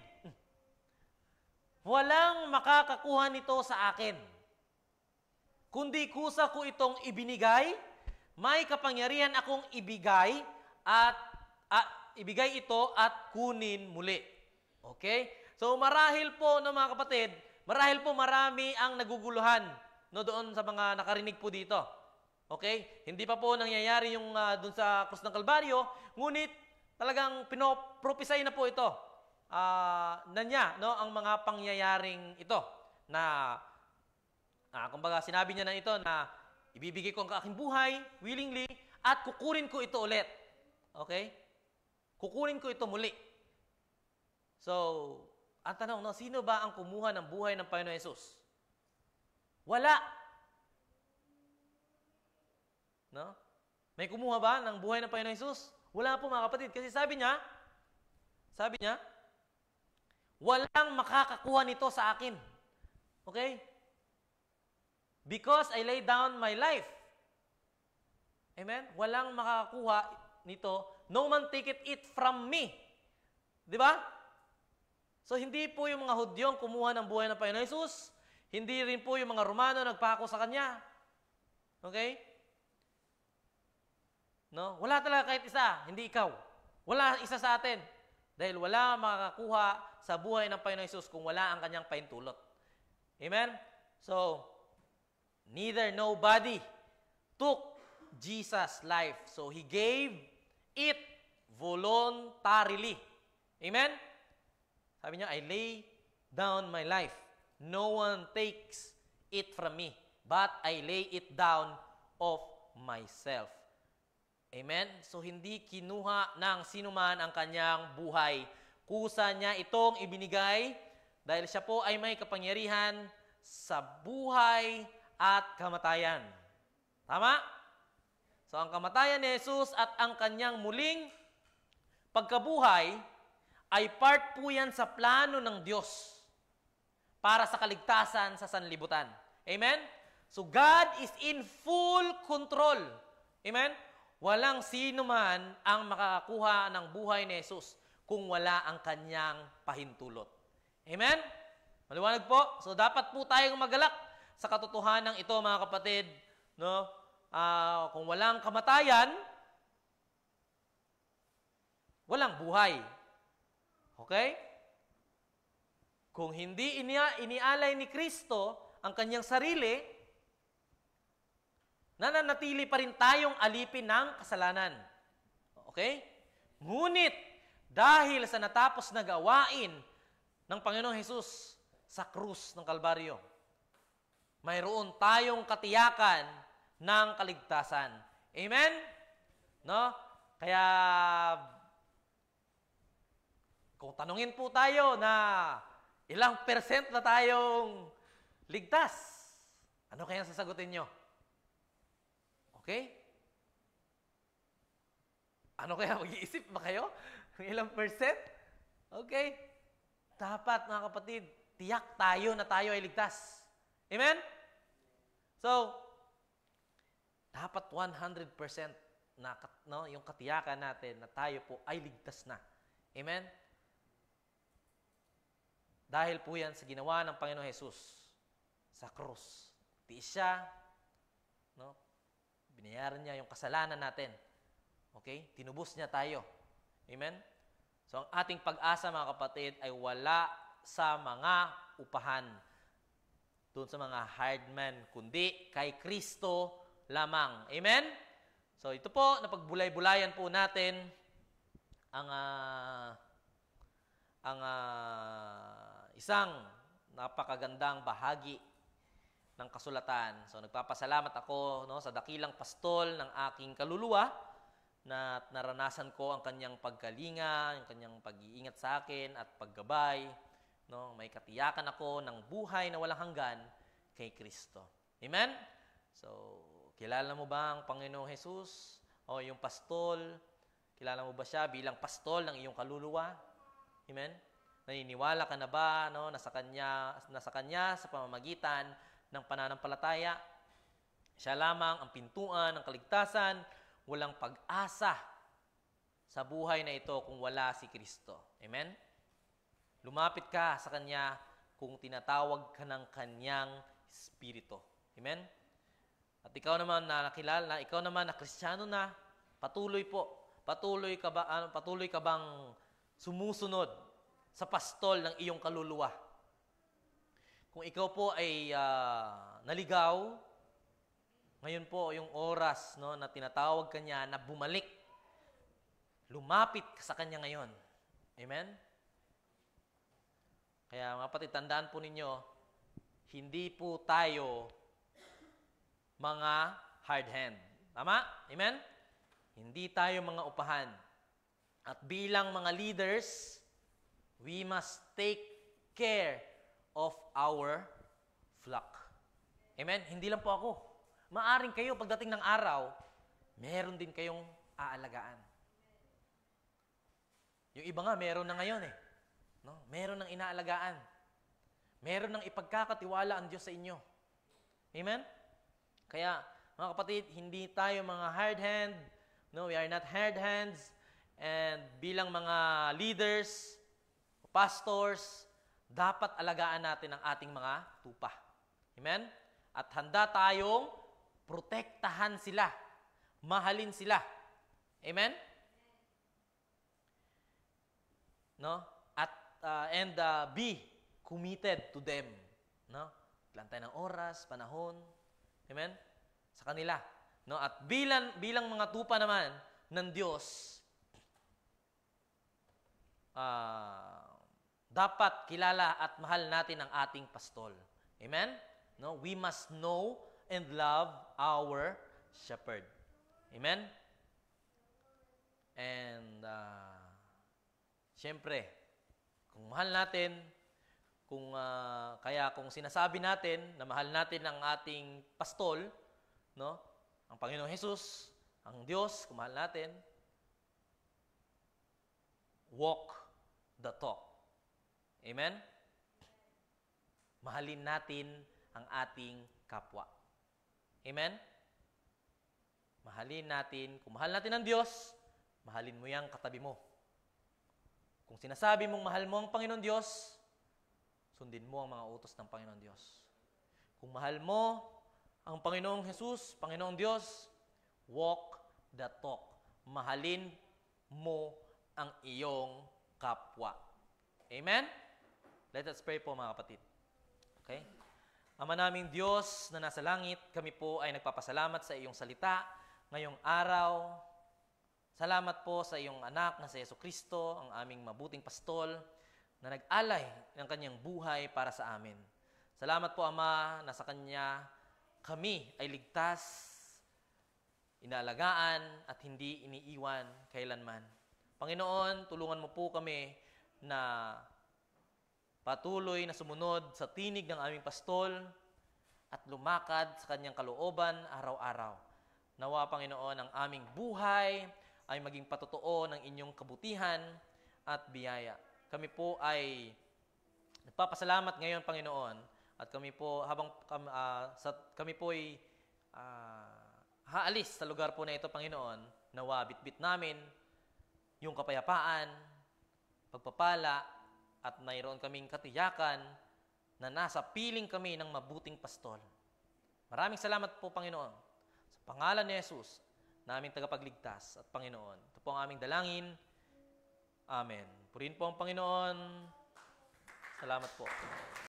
Walang makakakuha nito sa akin, kundi kusa ko itong ibinigay. May kapangyarihan akong ibigay at ibigay ito at kunin muli. Okay? So marahil po mga kapatid, marahil po marami ang naguguluhan doon sa mga nakarinig po dito. Okay? Hindi pa po nangyayari yung doon sa Krus ng Kalbaryo, ngunit talagang pinoprophesy na po ito na niya, ang mga pangyayaring ito na kumbaga sinabi niya na ito na ibibigay ko ang aking buhay willingly at kukunin ko ito ulit. Okay? Kukunin ko ito muli. So, ang tanong, sino ba ang kumuha ng buhay ng Panginoon Hesus? Wala. No? May kumuha ba ng buhay ng Panginoon Hesus? Wala po mga kapatid. Kasi sabi niya, walang makakakuha nito sa akin. Okay? Because I lay down my life. Amen? Walang makakakuha nito. No man take it from me. Di ba? So, hindi po yung mga Hudyong kumuha ng buhay ng Panginoon Hesus. Hindi rin po yung mga Romano nagpako sa Kanya. Okay? No? Wala talaga kahit isa. Hindi ikaw. Wala isa sa atin. Dahil wala makakakuha sa buhay ng Panginoon Hesus kung wala ang Kanyang pahintulot. Amen? So, neither nobody took Jesus' life. So, He gave it voluntarily. Amen? Sabi niya, I lay down my life. No one takes it from me, but I lay it down of myself. Amen? So, hindi kinuha ng sinuman ang kanyang buhay. Kusa niya itong ibinigay dahil siya po ay may kapangyarihan sa buhay at kamatayan. Tama? So, ang kamatayan ni Jesus at ang kanyang muling pagkabuhay ay part po yan sa plano ng Diyos para sa kaligtasan sa sanlibutan. Amen? So, God is in full control. Amen? Walang sino man ang makakakuha ng buhay ni Jesus kung wala ang kanyang pahintulot. Amen? Maliwanag po. So, dapat po tayong magalak sa katotohanan ito, mga kapatid. No? Kung walang kamatayan, walang buhay. Okay? Kung hindi inialay ni Kristo ang kanyang sarili, nananatili pa rin tayong alipin ng kasalanan. Okay? Ngunit, dahil sa natapos na gawain ng Panginoong Hesus sa krus ng Kalbaryo, mayroon tayong katiyakan ng kaligtasan. Amen? No? Kaya, kung tanungin po tayo na ilang percent na tayong ligtas, ano kaya sasagutin nyo? Okay? Ano kaya, mag-iisip ba kayo? Ilang percent? Okay? Dapat, mga kapatid, tiyak tayo na tayo ay ligtas. Amen? So, dapat 100% na yung katiyakan natin na tayo po ay ligtas na. Amen? Dahil po yan sa ginawa ng Panginoong Hesus sa krus. Tiis siya, no? Binayaran niya yung kasalanan natin. Okay? Tinubos niya tayo. Amen? So, ang ating pag-asa, mga kapatid, ay wala sa mga upahan. Doon sa mga hired men, kundi kay Kristo lamang. Amen? So, ito po, napagbulay-bulayan po natin ang isang napakagandang bahagi ng kasulatan. So, nagpapasalamat ako sa dakilang pastol ng aking kaluluwa na naranasan ko ang kanyang pagkalinga, ang kanyang pag-iingat sa akin at paggabay. No? May katiyakan ako ng buhay na walang hanggan kay Kristo. Amen? So, kilala mo ba ang Panginoong Hesus? O yung pastol? Kilala mo ba siya bilang pastol ng iyong kaluluwa? Amen? Naniniwala ka na ba na sa kanya sa pamamagitan ng pananampalataya? Siya lamang ang pintuan ng kaligtasan. Walang pag-asa sa buhay na ito kung wala si Kristo. Amen? Lumapit ka sa Kanya kung tinatawag ka ng Kanyang Espiritu. Amen? At ikaw naman na nakilala, ikaw naman na Kristiyano na, patuloy ka bang sumusunod sa pastol ng iyong kaluluwa? Kung ikaw po ay naligaw, ngayon po yung oras na tinatawag ka niya na bumalik. Lumapit ka sa Kanya ngayon. Amen? Kaya mga kapatid, tandaan po ninyo, hindi po tayo mga hard hand. Tama? Amen? Hindi tayo mga upahan. At bilang mga leaders, we must take care of our flock. Amen? Hindi lang po ako. Maaring kayo, pagdating ng araw, meron din kayong aalagaan. Yung iba nga, meron na ngayon eh. No? Meron ng inaalagaan. Meron ng ipagkakatiwala ang Diyos sa inyo. Amen? Kaya, mga kapatid, hindi tayo mga hard hand. No, we are not hard hands. And bilang mga leaders, pastors, dapat alagaan natin ang ating mga tupa. Amen? At handa tayong protektahan sila. Mahalin sila. Amen? No? At be committed to them. No? Plan tayo ng oras, panahon. Amen? Sa kanila. No? At bilang mga tupa naman ng Diyos, dapat kilala at mahal natin ang ating pastol. Amen? No, we must know and love our shepherd. Amen? And siyempre, kung mahal natin, kung sinasabi natin na mahal natin ang ating pastol, no? Ang Panginoong Hesus, ang Diyos, kung mahal natin, walk the talk. Amen? Mahalin natin ang ating kapwa. Amen? Mahalin natin, kung mahal natin ang Diyos, mahalin mo yang katabi mo. Kung sinasabi mong mahal mo ang Panginoon Diyos, sundin mo ang mga utos ng Panginoon Diyos. Kung mahal mo ang Panginoong Hesus, Panginoong Diyos, walk the talk. Mahalin mo ang iyong kapwa. Amen? Let us pray po mga kapatid. Okay? Ama naming Diyos na nasa langit, kami po ay nagpapasalamat sa iyong salita ngayong araw. Salamat po sa iyong anak na si Jesucristo, ang aming mabuting pastol, na nag-alay ng kanyang buhay para sa amin. Salamat po, Ama, na sa kanya kami ay ligtas, inaalagaan, at hindi iniiwan kailanman. Panginoon, tulungan mo po kami na patuloy na sumunod sa tinig ng aming pastol at lumakad sa kanyang kalooban araw-araw. Nawa, Panginoon, ang aming buhay ay maging patotoo ng inyong kabutihan at biyaya. Kami po ay nagpapasalamat ngayon, Panginoon, at kami po kami po ay haalis sa lugar po na ito, Panginoon, nawa bitbit namin yung kapayapaan, pagpapala, at mayroon kaming katiyakan na nasa piling kami ng mabuting pastol. Maraming salamat po, Panginoon, sa pangalan ni Jesus, na aming tagapagligtas at Panginoon. Ito po ang aming dalangin. Amen. Purihin po ang Panginoon. Salamat po.